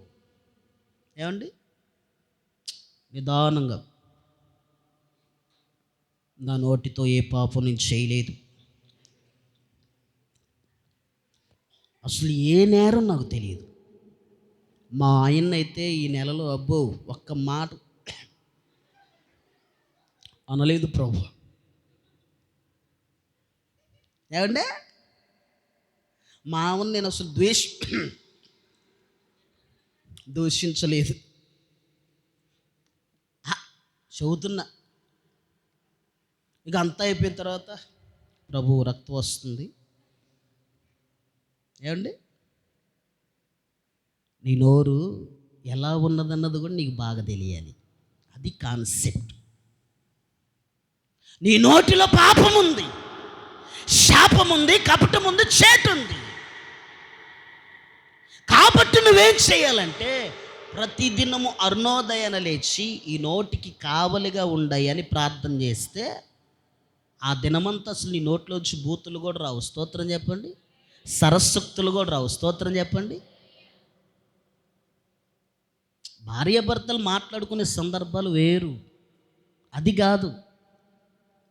ఏమండి? నిదానంగా, నా నోటితో ఏ పాపం నేను చేయలేదు, అసలు ఏ నేరం నాకు తెలియదు. మా ఆయన్నైతే ఈ నెలలో అబ్బో ఒక్క మాట అనలేదు ప్రభు. ఏమంటే మా ఆమెను నేను అసలు దూషించలేదు. చెబుతున్నా. ఇక అంతా అయిపోయిన తర్వాత ప్రభు రక్తం వస్తుంది. ఏమండి? నీ నోరు ఎలా ఉన్నదన్నది కూడా నీకు బాగా తెలియాలి. అది కాన్సెప్ట్. నీ నోటిలో పాపం ఉంది, శాపం ఉంది, కపటం ఉంది, చేటు ఉంది. కాబట్టి నువ్వేం చేయాలంటే ప్రతిదినము అరుణోదయాన లేచి ఈ నోటికి కావలిగా ఉండయని ప్రార్థన చేస్తే ఆ దినమంతా అసలు నీ నోట్లోంచి బూతులు కూడా రావు. స్తోత్రం చెప్పండి. సరస్సుక్తులు కూడా రావు. స్తోత్రం చెప్పండి. భార్యాభర్తలు మాట్లాడుకునే సందర్భాలు వేరు, అది కాదు.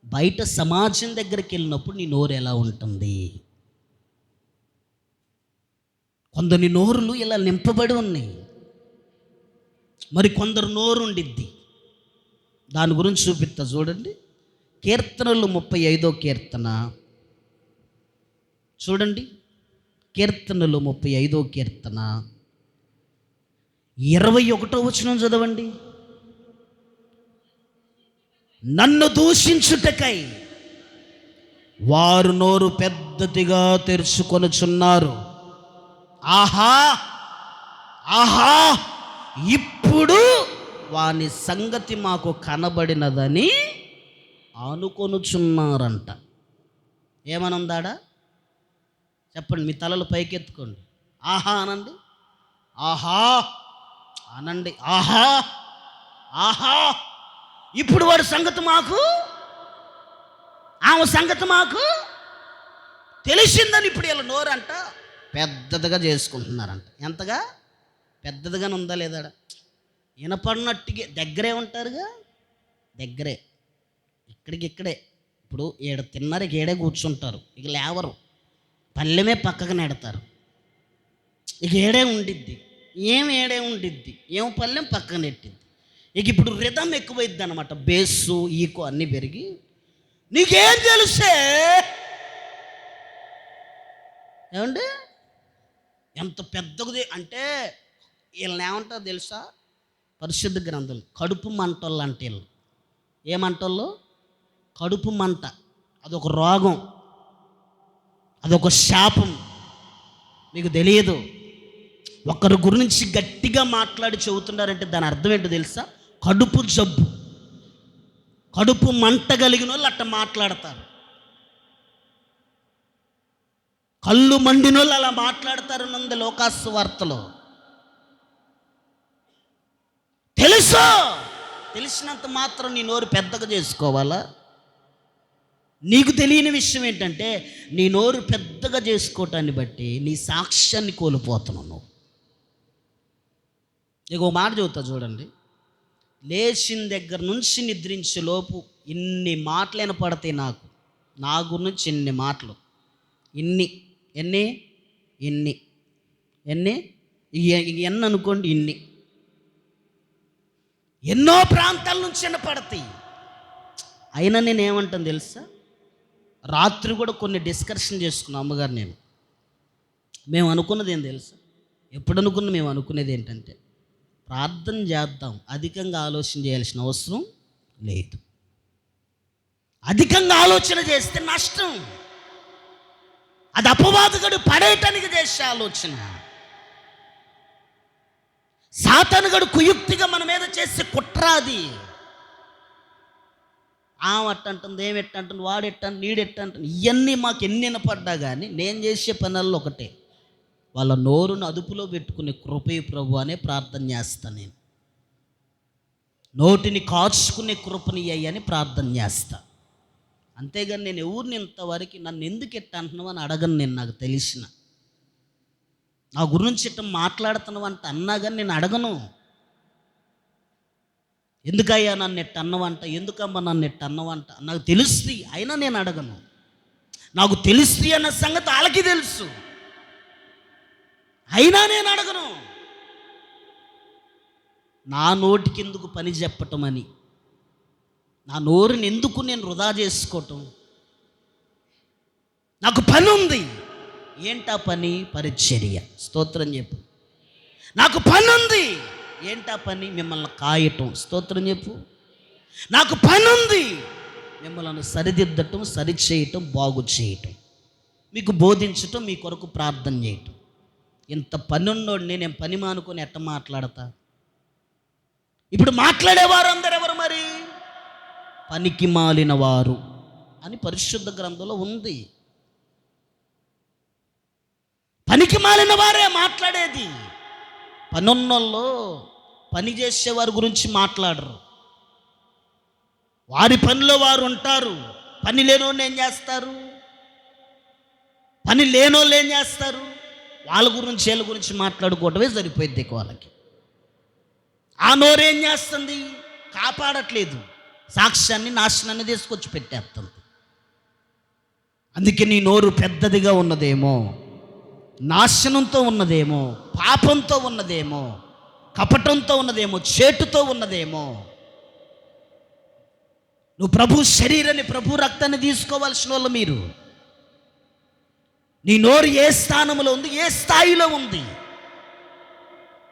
బయట సమాజం దగ్గరికి వెళ్ళినప్పుడు నీ నోరు ఎలా ఉంటుంది? కొందరి నోరులు ఇలా నింపబడి ఉన్నాయి, మరి కొందరు నోరు ఉండిద్ది. దాని గురించి చూపిస్తా చూడండి. కీర్తనలు 35వ కీర్తన చూడండి. కీర్తనలు 35వ కీర్తన 21వ వచనం చదవండి. నన్ను దూషించుటకై వారు నోరు పెద్దదిగా తెరుచుకొనుచున్నారు. ఆహా ఆహా, ఇప్పుడు వాని సంగతి మాకు కనబడినదని అనుకొనుచున్నారంట. ఏమనుందాడా చెప్పండి, మీ తలలు పైకెత్తుకోండి. ఆహా అనండి, ఆహా అనండి, ఆహా ఆహా, ఇప్పుడు వాడి సంగతి మాకు, ఆమె సంగతి మాకు తెలిసిందని ఇప్పుడు వీళ్ళ నోరంట పెద్దదిగా చేసుకుంటున్నారంట. ఎంతగా పెద్దదిగానే ఉందా లేదా? వినపడినట్టుగా దగ్గరే ఉంటారుగా, దగ్గరే, ఇక్కడే. ఇప్పుడు ఏడ తిన్నారు, ఇక ఏడే కూర్చుంటారు, ఇక లేవరు, పల్లెమే పక్కకు నెడతారు, ఇక ఏడే ఉండిద్ది. ఏడే ఉండిద్ది, ఏం పల్లెం పక్కన నెట్టిద్ది. ఇక ఇప్పుడు రిధం ఎక్కువైద్ది అనమాట, బేసు ఈకో అన్నీ పెరిగి. నీకేం తెలుసే ఏమండి, ఎంత పెద్దది అంటే వీళ్ళని ఏమంటారు తెలుసా? పరిశుద్ధ గ్రంథాలు కడుపు మంటోళ్ళు అంటే వీళ్ళు. ఏమంటోళ్ళు? కడుపు మంట. అదొక రోగం, అదొక శాపం. మీకు తెలియదు. ఒకరి గురించి గట్టిగా మాట్లాడి చెబుతున్నారంటే దాని అర్థం ఏంటో తెలుసా? కడుపు జబ్బు, కడుపు మంట కలిగిన వాళ్ళు అట్ట మాట్లాడతారు. కళ్ళు మండిన వాళ్ళు అలా మాట్లాడతారు. నంద లోకాసు వార్తలో తెలుసు. తెలిసినంత మాత్రం నీ నోరు పెద్దగా చేసుకోవాలా? నీకు తెలియని విషయం ఏంటంటే నీ నోరు పెద్దగా చేసుకోవటాన్ని బట్టి నీ సాక్ష్యాన్ని కోల్పోతున్నావు నువ్వు. ఇక ఓ మాట చెబుతా చూడండి. లేచిన దగ్గర నుంచి నిద్రించే లోపు ఇన్ని మాటలు వినపడతాయి నాకు, నా గురించి ఇన్ని మాటలు. ఎన్ని అనుకోండి, ఇన్ని ఎన్నో ప్రాంతాల నుంచి వినపడతాయి. అయినా నేను ఏమంటాను తెలుసా? రాత్రి కూడా కొన్ని డిస్కషన్ చేసుకున్నాం అమ్మగారు నేను. మేము అనుకున్నది ఏం తెలుసా? మేము అనుకునేది ఏంటంటే ప్రార్థన చేద్దాం, అధికంగా ఆలోచన చేయాల్సిన అవసరం లేదు. అధికంగా ఆలోచన చేస్తే నష్టం. అది అపవాదుగడు పడేయటానికి చేసే ఆలోచన. సాతానుగడు కుయుక్తిగా మన మీద చేసే కుట్రాది. అట్టంటుంది, ఏమెట్టంటుంది, వాడెట్టంటు, నీడెట్టంటుంది, ఇవన్నీ మాకు ఎన్ని వినపడ్డా కానీ నేను చేసే పనుల్లో ఒకటే, వాళ్ళ నోరును అదుపులో పెట్టుకునే కృపే ప్రభు అనే ప్రార్థన చేస్తాను నేను. నోటిని కాచుకునే కృపని అయ్యని ప్రార్థన చేస్తా. అంతేగాని నేను ఎవరిని ఇంతవరకు నన్ను ఎందుకు ఎట్ట అంటున్నావు అని అడగను. నేను నాకు తెలిసిన నా గురించి ఇట్ట మాట్లాడుతున్నావు అంటే అన్నా కానీ నేను అడగను. ఎందుకయ్యా నన్ను ఎట్ట అన్నవంట, ఎందుకమ్మా నన్ను ఎట్ట అన్నవంట నాకు తెలుస్తుంది, అయినా నేను అడగను. నాకు తెలుస్తుంది అన్న సంగతి వాళ్ళకి తెలుసు, అయినా నేను అడగను. నా నోటికి ఎందుకు పని చెప్పటం అని, నా నోరుని ఎందుకు నేను వృధా చేసుకోవటం? నాకు పని ఉంది. ఏంటా పని? పరిచర్య. స్తోత్రం చెప్పు. నాకు పని ఉంది. ఏంటా పని? మిమ్మల్ని కాయటం. స్తోత్రం చెప్పు. నాకు పని ఉంది, మిమ్మల్ని సరిదిద్దటం, సరిచేయటం, బాగు చేయటం, మీకు బోధించటం, మీ కొరకు ప్రార్థన చేయటం. ఇంత పని ఉన్నోడిని నేను పని మానుకొని ఎట్ట మాట్లాడతా? ఇప్పుడు మాట్లాడేవారు అందరు ఎవరు మరి? పనికి మాలిన వారు అని పరిశుద్ధ గ్రంథంలో ఉంది. పనికి మాలిన వారే మాట్లాడేది. పనున్నోళ్ళు పని చేసేవారి గురించి మాట్లాడరు. వారి పనిలో వారు ఉంటారు. పని లేనోళ్ళు ఏం చేస్తారు? పని లేనోళ్ళు ఏం చేస్తారు? వాళ్ళ గురించి వీళ్ళ గురించి మాట్లాడుకోవటమే సరిపోయింది వాళ్ళకి. ఆ నోరేం చేస్తుంది? కాపాడట్లేదు, సాక్ష్యాన్ని, నాశనాన్ని తీసుకొచ్చి పెట్టేస్తుంది. అందుకే నీ నోరు పెద్దదిగా ఉన్నదేమో. నాశనంతో ఉన్నదేమో, పాపంతో ఉన్నదేమో, కపటంతో ఉన్నదేమో, చేటుతో ఉన్నదేమో. నువ్వు ప్రభు శరీరాన్ని, ప్రభు రక్తాన్ని తీసుకోవాల్సిన వాళ్ళు మీరు. నీ నోరు ఏ స్థానంలో ఉంది, ఏ స్థాయిలో ఉంది,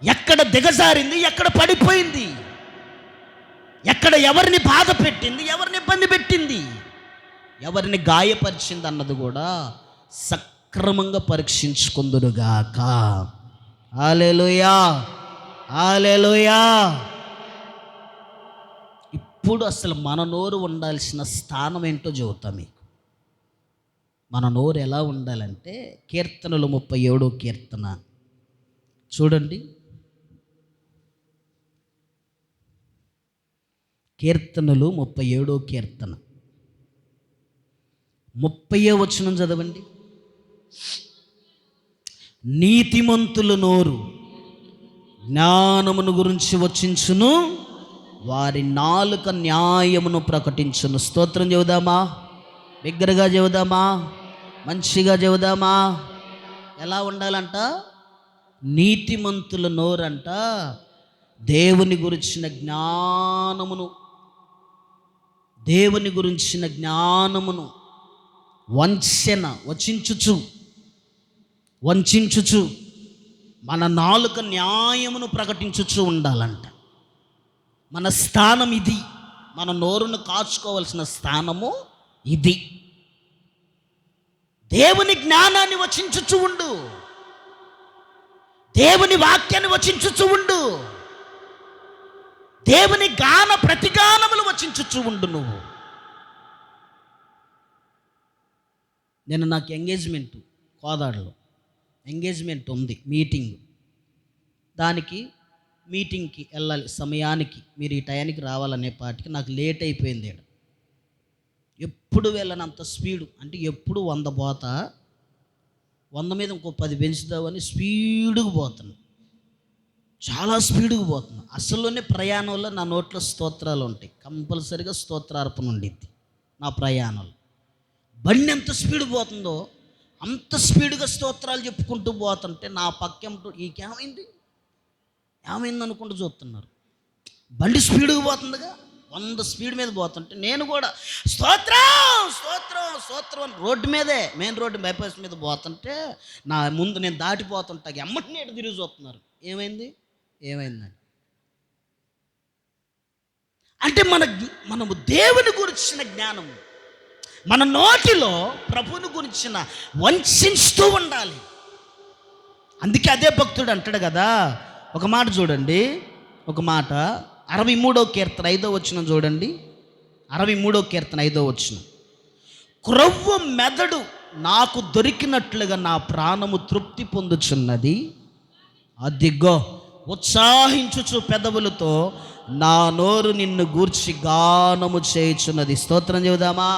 ఎక్కడ దిగజారింది, ఎక్కడ పడిపోయింది, ఎక్కడ ఎవరిని బాధ పెట్టింది, ఎవరిని ఇబ్బంది పెట్టింది, ఎవరిని గాయపరిచింది అన్నది కూడా సక్రమంగా పరీక్షించుకుందురుగాక. హల్లెలూయా, హల్లెలూయా. ఇప్పుడు అసలు మన నోరు ఉండాల్సిన స్థానం ఏంటో చెబుతా మీకు. మన నోరు ఎలా ఉండాలంటే, కీర్తనలు 37 కీర్తన చూడండి. కీర్తనలు 37 కీర్తన 30వ వచనం చదవండి. నీతిమంతుల నోరు జ్ఞానమును గురించి వచించును, వారి నాలుక న్యాయమును ప్రకటించును. స్తోత్రం చెబుదామా? బిగ్గరగా చెబుదామా? మంచిగా చెబుదామా? ఎలా ఉండాలంట? నీతిమంతుల నోరంట దేవుని గురించిన జ్ఞానమును, దేవుని గురించిన జ్ఞానమును వంచుచు మన నాలుక న్యాయమును ప్రకటించుచు ఉండాలంట. మన స్థానం ఇది. మన నోరును కాచుకోవాల్సిన స్థానము ఇది. దేవుని జ్ఞానాన్ని వచించుచు ఉండు, దేవుని వాక్యాన్ని వచించుచు ఉండు, దేవుని గాన ప్రతిగానములు వచించుచు ఉండు. నువ్వు నేను నాకు ఎంగేజ్మెంట్, కోదాడలో ఎంగేజ్మెంట్ ఉంది, మీటింగ్. దానికి మీటింగ్కి వెళ్ళాలి సమయానికి, మీరు ఈ టయానికి రావాలనే పాటికి నాకు లేట్ అయిపోయింది. ఎప్పుడు వెళ్ళనంత స్పీడు, అంటే ఎప్పుడు 100 పోతా, 100 మీద ఇంకో 10 పెంచుదామని స్పీడుగా పోతున్నా, చాలా స్పీడ్గా పోతున్నా. అసలునే ప్రయాణంలో నా నోట్లో స్తోత్రాలు ఉంటాయి, కంపల్సరిగా స్తోత్రార్పణ ఉండిద్ది నా ప్రయాణంలో. బండి ఎంత స్పీడ్ పోతుందో అంత స్పీడ్గా స్తోత్రాలు చెప్పుకుంటూ పోతుంటే నా పక్కెంటూ ఏమైంది అనుకుంటూ చూస్తున్నారు. బండి స్పీడ్గా పోతుందిగా, 100 స్పీడ్ మీద పోతుంటే నేను కూడా స్తోత్రం స్తోత్రం స్తోత్రం అని రోడ్డు మీదే, మెయిన్ రోడ్డు బైపాస్ మీద పోతుంటే నా ముందు నేను దాటిపోతుంటా ఎమ్మటి నీటి తిరిగి చూస్తున్నారు. ఏమైందని అంటే మనము దేవుని గురించిన జ్ఞానము మన నోటిలో ప్రభువుని గురించిన వంచిస్తూ ఉండాలి. అందుకే అదే భక్తుడు అంటాడు కదా, ఒక మాట చూడండి, ఒక మాట 63వ కీర్తన 5వ వచనం చూడండి. 63వ కీర్తన 5వ వచనం. క్రొవ్వు మెదడు నాకు దొరికినట్లుగా నా ప్రాణము తృప్తి పొందుచున్నది, అదిగో ఉత్సాహించుచు పెదవులతో నా నోరు నిన్ను గూర్చి గానము చేయుచున్నది. స్తోత్రం చెబుదామా?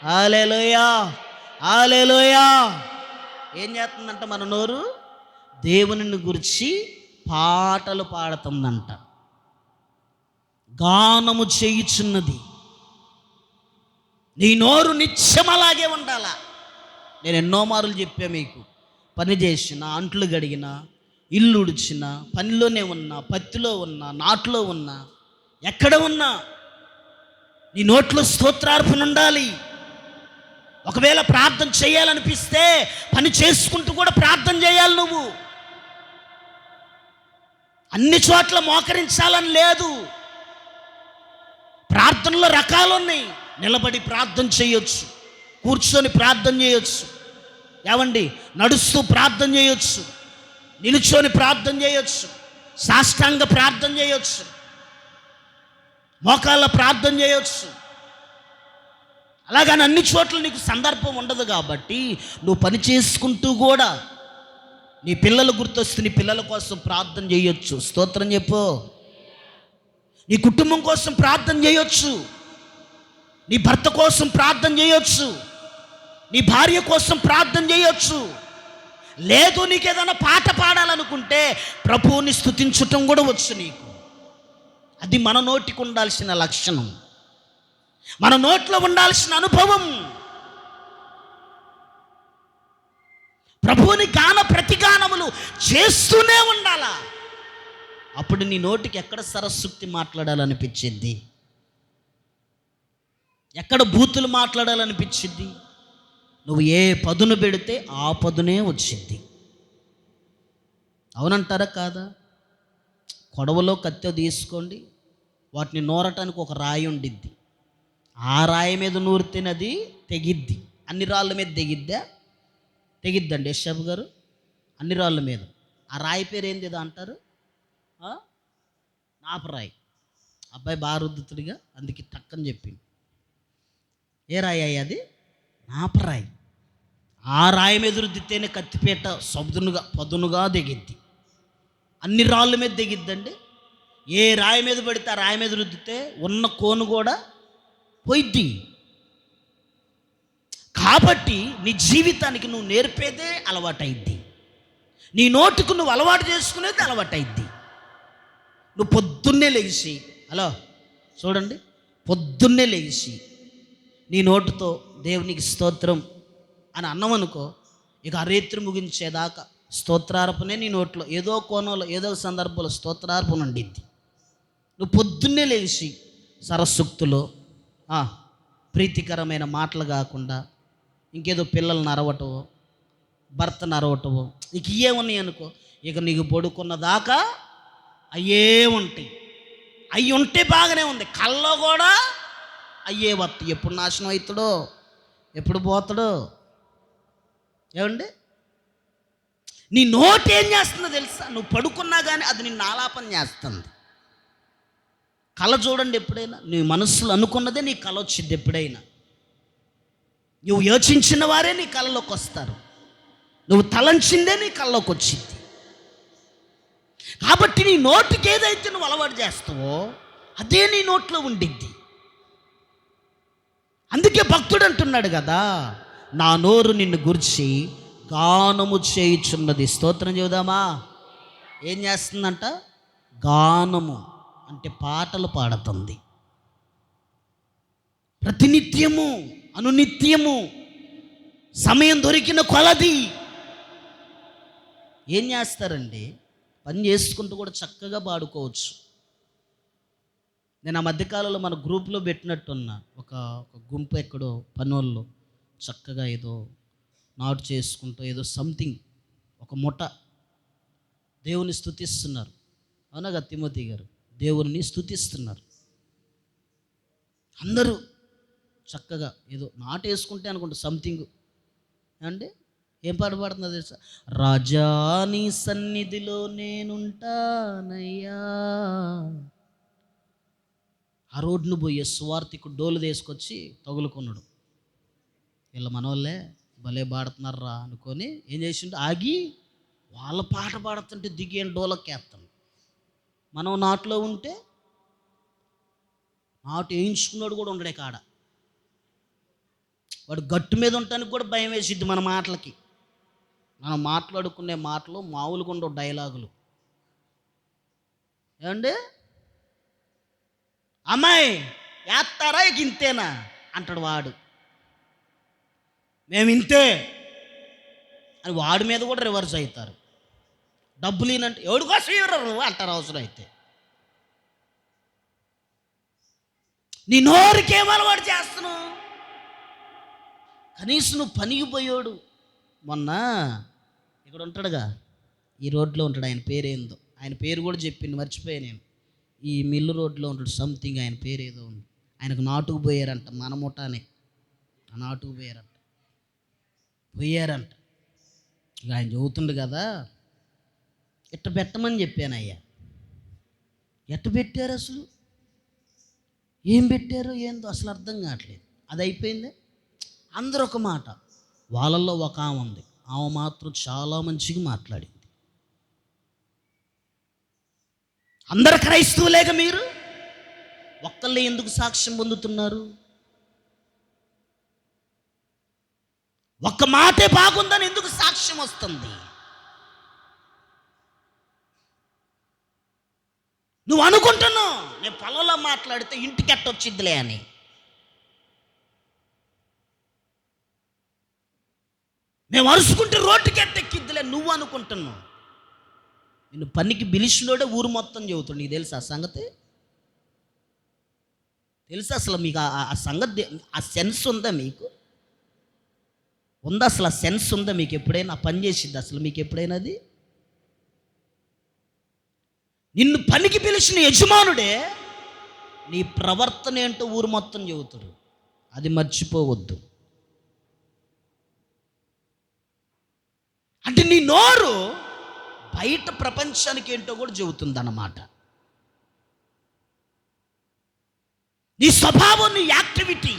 హల్లెలూయా, హల్లెలూయా. ఏం చేస్తుందంట మన నోరు? దేవునిని గురించి పాటలు పాడుతుందంట, గానము చేయుచున్నది. నీ నోరు నిత్యం అలాగే ఉండాలా. నేను ఎన్నో మారులు చెప్పా మీకు, పని చేసిన, అంట్లు గడిగిన, ఇల్లు ఉడిచిన, పనిలోనే ఉన్నా, పత్తిలో ఉన్నా, నాట్లో ఉన్నా, ఎక్కడ ఉన్నా నీ నోట్లో స్తోత్రార్పణ ఉండాలి. ఒకవేళ ప్రార్థన చేయాలనిపిస్తే పని చేసుకుంటూ కూడా ప్రార్థన చేయాలి. నువ్వు అన్ని చోట్ల మోకరించాలని లేదు. ప్రార్థనలో రకాలు ఉన్నాయి. నిలబడి ప్రార్థన చేయొచ్చు, కూర్చొని ప్రార్థన చేయొచ్చు, ఏమండి నడుస్తూ ప్రార్థన చేయొచ్చు, నిలుచొని ప్రార్థన చేయొచ్చు, సాష్టాంగ ప్రార్థన చేయొచ్చు, మోకాళ్ళ ప్రార్థన చేయొచ్చు. అలాగని అన్ని చోట్ల నీకు సందర్భం ఉండదు కాబట్టి నువ్వు పని చేసుకుంటూ కూడా నీ పిల్లలు గుర్తొస్తే నీ పిల్లల కోసం ప్రార్థన చేయొచ్చు. స్తోత్రం చెప్పు. నీ కుటుంబం కోసం ప్రార్థన చేయొచ్చు, నీ భర్త కోసం ప్రార్థన చేయొచ్చు, నీ భార్య కోసం ప్రార్థన చేయొచ్చు. లేదు నీకు ఏదైనా పాట పాడాలనుకుంటే ప్రభువుని స్తుతించటం కూడా వచ్చు నీకు. అది మన నోటికి ఉండాల్సిన లక్షణం, మన నోట్లో ఉండాల్సిన అనుభవం. ప్రభువుని గాన ప్రతిగానములు చేస్తూనే ఉండాలా. అప్పుడు నీ నోటికి ఎక్కడ సరస్సుక్తి మాట్లాడాలనిపించింది, ఎక్కడ బూతులు మాట్లాడాలనిపించింది, నువ్వు ఏ పదును పెడితే ఆ పదునే వచ్చింది. అవునంటారా కాదా? కొడవలో కత్తె తీసుకోండి, వాటిని నూరటానికి ఒక రాయి ఉండిద్ది. ఆ రాయి మీద నూరితేనే అది తెగిద్ది. అన్ని రాళ్ళ మీద తెగిద్దండి యశ్యాబు గారు, అన్ని రాళ్ళ మీద. ఆ రాయి పేరు ఏంది ఏదో అంటారు, నాపరాయి. అబ్బాయి బాగా రుద్దుతుడిగా, అందుకే టక్కని చెప్పింది. ఏ రాయి అయ్యి అది? నాపరాయి. ఆ రాయి మీద రుద్దితేనే కత్తిపేట పదునుగా దిగిద్ది. అన్ని రాళ్ళ మీద దిగిద్దండి. ఏ రాయి మీద పడితే ఆ రాయి మీద రుద్దితే ఉన్న కోను కూడా పోయిద్ది. కాబట్టి నీ జీవితానికి నువ్వు నేర్పేదే అలవాటైద్ది, నీ నోటుకు నువ్వు అలవాటు చేసుకునేది అలవాటైద్ది. నువ్వు పొద్దున్నే లేచి, హలో చూడండి, పొద్దున్నే లేచి నీ నోటుతో దేవునికి స్తోత్రం అని అన్నమనుకో, ఇక అరేత్రి ముగించేదాకా స్తోత్రార్పణే నీ నోట్లో. ఏదో కోణంలో ఏదో సందర్భంలో స్తోత్రార్పణ ఉండిద్ది. నువ్వు పొద్దున్నే లేచి సరస్సుక్తులో ప్రీతికరమైన మాటలు కాకుండా ఇంకేదో పిల్లల్ని అరవటవో భర్తను అరవటవో ఇక ఇవే ఉన్నాయి అనుకో, ఇక నీకు పడుకున్న దాకా అయ్యే ఉంటాయి. అవి ఉంటే బాగానే ఉంది, కల్లో కూడా అయ్యే వస్తాయి. ఎప్పుడు నాశనం అవుతాడో, ఎప్పుడు పోతాడో. ఏమండి, నీ నోటు ఏం చేస్తుందో తెలుసా? నువ్వు పడుకున్నా కానీ అది నిన్ను ఆలాపన చేస్తుంది. కళ చూడండి, ఎప్పుడైనా నీ మనస్సులో అనుకున్నదే నీ కళ వచ్చింది. ఎప్పుడైనా నువ్వు యోచించిన వారే నీ కళలోకి వస్తారు, నువ్వు తలంచిందే నీ కళ్ళలోకి వచ్చింది. కాబట్టి నీ నోటికి ఏదైతే నువ్వు అలవాటు చేస్తావో అదే నీ నోట్లో ఉండిద్ది. అందుకే భక్తుడు అంటున్నాడు కదా, నా నోరు నిన్ను గురించి గానము చేయుచున్నది. స్తోత్రం చెబుదామా? ఏం చేస్తుందంట? గానము అంటే పాటలు పాడుతుంది. ప్రతినిత్యము అనునిత్యము సమయం దొరికిన కొలది ఏం చేస్తారండి, పని చేసుకుంటూ కూడా చక్కగా పాడుకోవచ్చు. నేను ఆ మధ్యకాలంలో మన గ్రూప్లో పెట్టినట్టున్నా, ఒక గుంపు ఎక్కడో పనోళ్ళు చక్కగా ఏదో నాటు చేసుకుంటూ ఏదో సంథింగ్ ఒక ముఠ దేవుని స్తుతిస్తున్నారు. అవునా తిమోతి గారు? దేవుని స్తుతిస్తున్నారు అందరూ చక్కగా. ఏదో నాటు వేసుకుంటే అనుకుంటా సంథింగ్ అంటే ఏం పాట పాడుతుందో తెలుసా? రాజా నీ సన్నిధిలో నేనుంటానయ్యా. ఆ రోడ్డును పోయే సువార్తికు డోలు తీసుకొచ్చి తగులుకున్నాడు. వీళ్ళ మనోళ్ళే భలే పాడుతున్నారా అనుకొని ఏం చేసిండు, ఆగి వాళ్ళ పాట పాడుతుంటే దిగి డోలకేస్తాను. మనం నాటులో ఉంటే నాటు వేయించుకున్నాడు కూడా ఉండడే కాడ, వాడు గట్టు మీద ఉండటానికి కూడా భయం వేసిద్ది మన మాటలకి. మనం మాట్లాడుకునే మాటలు మామూలుగా ఉండవు, డైలాగులు. ఏమండి, అమ్మాయి వేస్తారా ఇక ఇంతేనా అంటాడు వాడు. మేము ఇంతే అని వాడి మీద కూడా రివర్స్ అవుతారు. డబ్బులు ఈనంటే ఎవడి కోసం ఇవ్వరు అంటారు అవసరం అయితే. నీ నోరుకేం అలవాటు చేస్తున్నావు? కనీసం నువ్వు పనికి పోయాడు. మొన్న ఇక్కడ ఉంటాడుగా, ఈ రోడ్లో ఉంటాడు, ఆయన పేరేందో, ఆయన పేరు కూడా చెప్పింది మర్చిపోయా నేను. ఈ మిల్లు రోడ్లో ఉంటాడు సంథింగ్, ఆయన పేరు ఏదో ఉంది. ఆయనకు నాటుకు పోయారంట, మన ముఠానే నాటుకు పోయారంట. ఇక ఆయన చదువుతుండు కదా, ఎట్ట పెట్టమని చెప్పాను. అయ్యా ఎట్ట పెట్టారు అసలు, ఏం పెట్టారో ఏందో అసలు అర్థం కావట్లేదు. అది అయిపోయింది. అందరూ ఒక మాట, వాళ్ళల్లో ఒక ఆమె ఉంది, ఆమె మాత్రం చాలా మంచిగా మాట్లాడింది. అందరు క్రైస్తవులేక మీరు ఒక్కళ్ళే ఎందుకు సాక్ష్యం పొందుతున్నారు? ఒక్క మాటే బాగుందని ఎందుకు సాక్ష్యం వస్తుంది? నువ్వు అనుకుంటున్నావు నేను పొలంలో మాట్లాడితే ఇంటికి ఎట్టొచ్చిద్దిలే అని. నేను అరుచుకుంటే రోడ్డుకి ఎక్కిద్దిలే నువ్వు అనుకుంటున్నావు. నిన్ను పనికి పిలిచినోడే ఊరు మొత్తం చెబుతాడు. నీకు తెలుసా ఆ సంగతి? తెలుసా అసలు మీకు ఆ సంగతి? ఆ సెన్స్ ఉందా మీకు? ఉందా అసలు? ఆ సెన్స్ ఉందా మీకు? ఎప్పుడైనా ఆ పని చేసింది అసలు మీకు ఎప్పుడైనా? అది నిన్ను పనికి పిలిచిన యజమానుడే నీ ప్రవర్తన ఏంటో ఊరు మొత్తం చెబుతాడు. అది మర్చిపోవద్దు. అంటే నీ నోరు బయట ప్రపంచానికి ఏంటో కూడా చెబుతుంది అన్నమాట. నీ స్వభావం, నీ యాక్టివిటీ.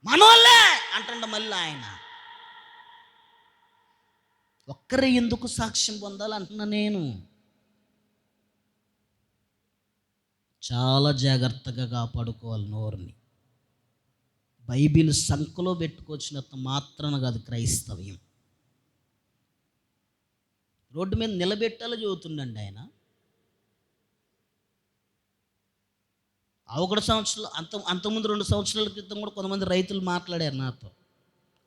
మనోళ్ళే అంటుండ మళ్ళీ ఆయన. ఒక్కరే ఎందుకు సాక్ష్యం పొందాలంటున్నా నేను? చాలా జాగ్రత్తగా కాపాడుకోవాలి నోరుని. బైబిల్ సంఖ్యలో పెట్టుకొచ్చినంత మాత్రాన కాదు క్రైస్తవ్యం. రోడ్డు మీద నిలబెట్టాలో చదువుతుండండి ఆయన. ఒకటి సంవత్సరాలు అంతకుముందు 2 సంవత్సరాల క్రితం కూడా కొంతమంది రైతులు మాట్లాడారు నాతో.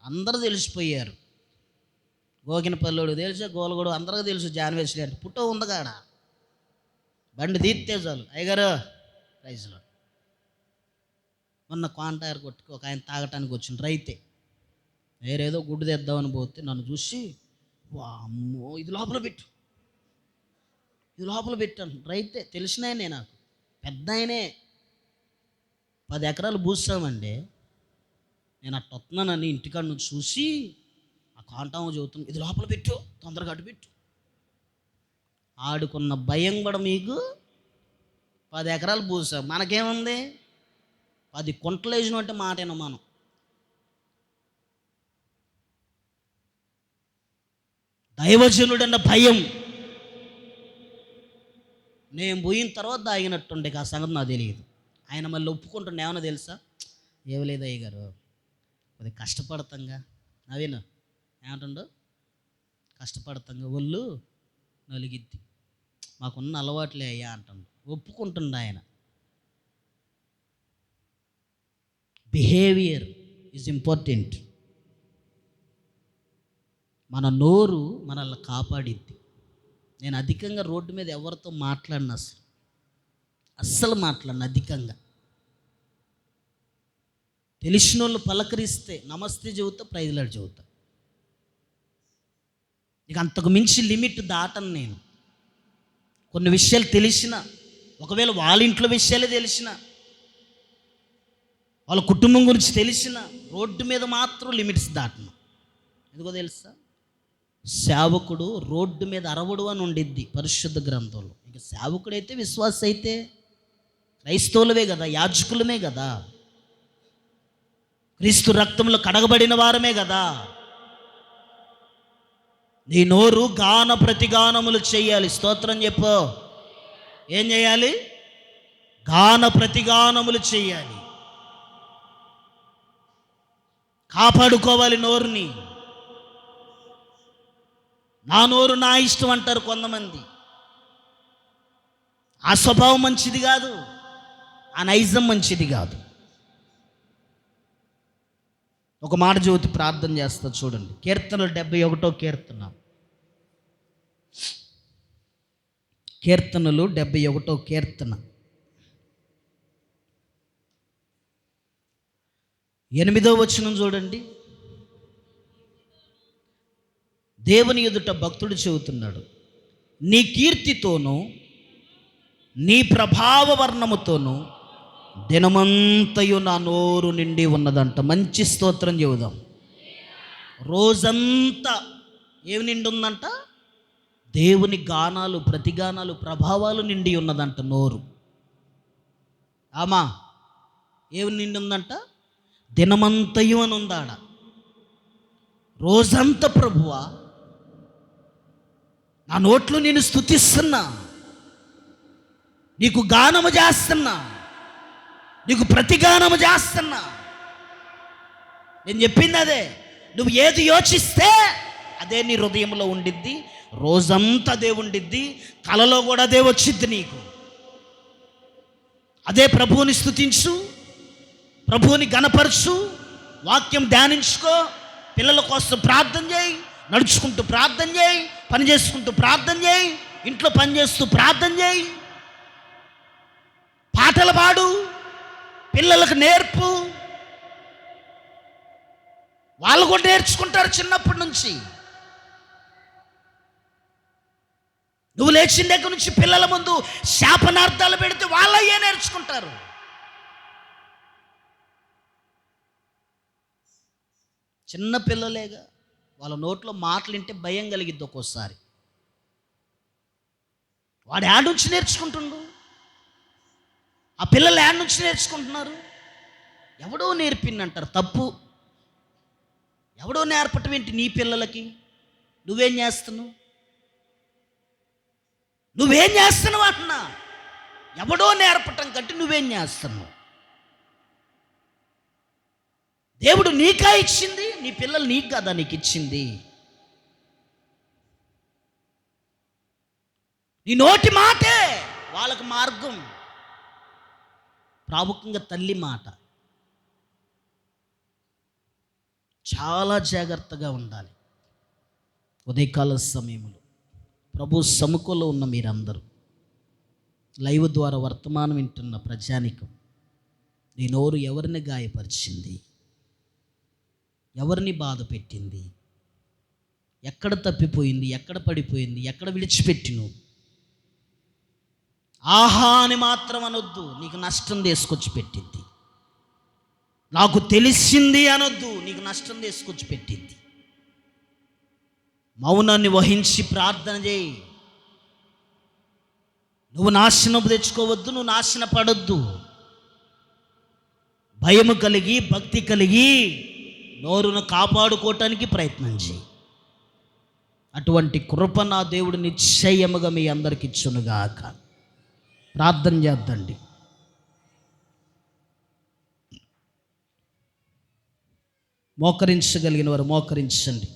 అందరూ తెలిసిపోయారు. గోగినపల్లోడు తెలుసు, గోలగూడు అందరికీ తెలుసు. జాన్వేశ్వరి అంటే పుట్టో ఉంది కాడ, బండి తీస్తే చాలు అయ్యగారు ప్రైజ్లో. మొన్న కాంటాయర్ కొట్టుకు ఒక ఆయన తాగటానికి వచ్చిన రైతే, వేరేదో గుడ్డు తెద్దామని పోతే నన్ను చూసి, అమ్మో ఇది లోపల పెట్టు, ఇది లోపల పెట్టాను. రైతే తెలిసిన ఆయనే, నాకు పెద్ద ఆయనే. 10 ఎకరాలు పూసామండి. నేను అట్ట వస్తున్నానని ఇంటికాడ నుంచి చూసి ఆ కాంటాము చదువుతున్నాను, ఇది లోపల పెట్టు, తొందరగా అటు పెట్టు. ఆడుకున్న భయం కూడా మీకు. 10 ఎకరాలు పూసాం, మనకేముంది? 10 కుంటలు వేసిన అంటే మాటేనా మనం? దైవజనుడన్న భయం. నేను పోయిన తర్వాత దాగినట్టుండే ఆ సంగతి నాకు తెలియదు. ఆయన మళ్ళీ ఒప్పుకుంటుండే. ఏమన్నా తెలుసా? ఏమలేదు అయ్య గారు, కొద్దిగా కష్టపడతాంగా. నవీన్ ఏమంటుండో, కష్టపడతాంగా ఒళ్ళు నలిగిద్ది, మాకున్న అలవాట్లే అయ్యా అంటుండు. ఒప్పుకుంటుండ ఆయన. Behaviour is important. మన నోరు మనల్ని కాపాడిద్ది. నేను అధికంగా రోడ్డు మీద ఎవరితో మాట్లాడిన అస్సలు మాట్లాడిన అధికంగా. తెలిసిన వాళ్ళు పలకరిస్తే నమస్తే చెబుతా, ప్రైజ్లాడు చెబుతా. ఇక అంతకు మించి లిమిట్ దాటను నేను. కొన్ని విషయాలు తెలిసిన, ఒకవేళ వాళ్ళ ఇంట్లో విషయాలే తెలిసిన, వాళ్ళ కుటుంబం గురించి తెలిసిన, రోడ్డు మీద మాత్రం లిమిట్స్ దాటను. ఎందుకో తెలుసా? సేవకుడు రోడ్డు మీద అరవడు అని ఉండిద్ది పరిశుద్ధ గ్రంథంలో. ఇక సేవకుడైతే విశ్వాస అయితే క్రైస్తవులమే కదా, యాజకులమే కదా, క్రీస్తు రక్తంలో కడగబడిన వారమే కదా. నీ నోరు గాన ప్రతిగానములు చేయాలి. స్తోత్రం చెప్పు. ఏం చేయాలి? గాన ప్రతిగానములు చేయాలి. కాపాడుకోవాలి నోరుని. నా నోరు నా ఇష్టం అంటారు కొంతమంది. ఆ స్వభావం మంచిది కాదు, ఆ నైజం మంచిది కాదు. ఒక మాట జ్యోతి ప్రార్థన చేస్తా చూడండి. కీర్తనలు 71వ కీర్తన. కీర్తనలు 71వ కీర్తన 8వ వచనం చూడండి. దేవుని ఎదుట భక్తుడు చెబుతున్నాడు, నీ కీర్తితోనూ నీ ప్రభావ వర్ణముతోనూ దినమంతయు నా నోరు నిండి ఉన్నదంట. మంచి స్తోత్రం చెబుదాం. రోజంతా ఏమి నిండి ఉందంట? దేవుని గానాలు, ప్రతిగానాలు, ప్రభావాలు నిండి ఉన్నదంట నోరు. ఆమా ఏమి నిండి ఉందంట? దినమంతయు అని ఉందాడ. రోజంతా ప్రభువా నా నోట్లో నేను స్తుతిస్తున్నా, నీకు గానము చేస్తున్నా, నీకు ప్రతిగానము చేస్తున్నా. నేను చెప్పింది అదే. నువ్వు ఏది యోచిస్తే అదే నీ హృదయంలో ఉండిద్ది. రోజంతా అదే ఉండిద్ది, కలలో కూడా అదే వచ్చిద్ది నీకు. అదే ప్రభువుని స్తుతించు, ప్రభువుని గణపరచు, వాక్యం ధ్యానించుకో, పిల్లల కోసం ప్రార్థన చేయి, నడుచుకుంటూ ప్రార్థన చేయి, పని చేసుకుంటూ ప్రార్థన చేయి, ఇంట్లో పని చేస్తూ ప్రార్థన చేయి, పాటలు పాడు, పిల్లలకు నేర్పు. వాళ్ళు కూడా నేర్చుకుంటారు చిన్నప్పటి నుంచి. నువ్వు లేచిన దగ్గర నుంచి పిల్లల ముందు శాపనార్థాలు పెడితే వాళ్ళు అయ్యే నేర్చుకుంటారు. చిన్న పిల్లలేగా, వాళ్ళ నోట్లో మాటలు వింటే భయం కలిగిద్ది ఒక్కోసారి. వాడు యాడ్ నుంచి నేర్చుకుంటుండు, ఆ పిల్లలు యాడ్ నుంచి నేర్చుకుంటున్నారు. ఎవడో నేర్పిందంటారు, తప్పు. ఎవడో నేర్పటం ఏంటి నీ పిల్లలకి? నువ్వేం చేస్తున్నావు? నువ్వేం చేస్తున్నావు అంటున్నా. ఎవడో నేర్పటం కంటే నువ్వేం చేస్తున్నావు? దేవుడు నీకా ఇచ్చింది, నీ పిల్లలు నీకు కదా నీకు ఇచ్చింది. నీ నోటి మాటే వాళ్ళకు మార్గం. ప్రాముఖ్యంగా తల్లి మాట చాలా జాగ్రత్తగా ఉండాలి. ఉదయకాల సమయంలో ప్రభు సముఖంలో ఉన్న మీరందరూ, లైవ్ ద్వారా వర్తమానం వింటున్న ప్రజానికం, నీ నోరు ఎవరిని గాయపరిచింది, ఎవరిని బాధ పెట్టింది, ఎక్కడ తప్పిపోయింది, ఎక్కడ పడిపోయింది, ఎక్కడ విడిచిపెట్టిను, ఆహా అని మాత్రం అనొద్దు, నీకు నష్టం తీసుకొచ్చి పెట్టింది. నాకు తెలిసింది అనొద్దు, నీకు నష్టం తీసుకొచ్చి పెట్టింది. మౌనాన్ని వహించి ప్రార్థన చేయి. నువ్వు నాశనం తెచ్చుకోవద్దు, నువ్వు నాశన పడొద్దు. భయము కలిగి, భక్తి కలిగి నోరును కాపాడుకోవటానికి ప్రయత్నం చేయి. అటువంటి కృప నా దేవుడు నిశ్చయముగా మీ అందరికి ఇచ్చునుగాక. ప్రార్థన చేద్దండి. మోకరించగలిగిన వారు మోకరించండి.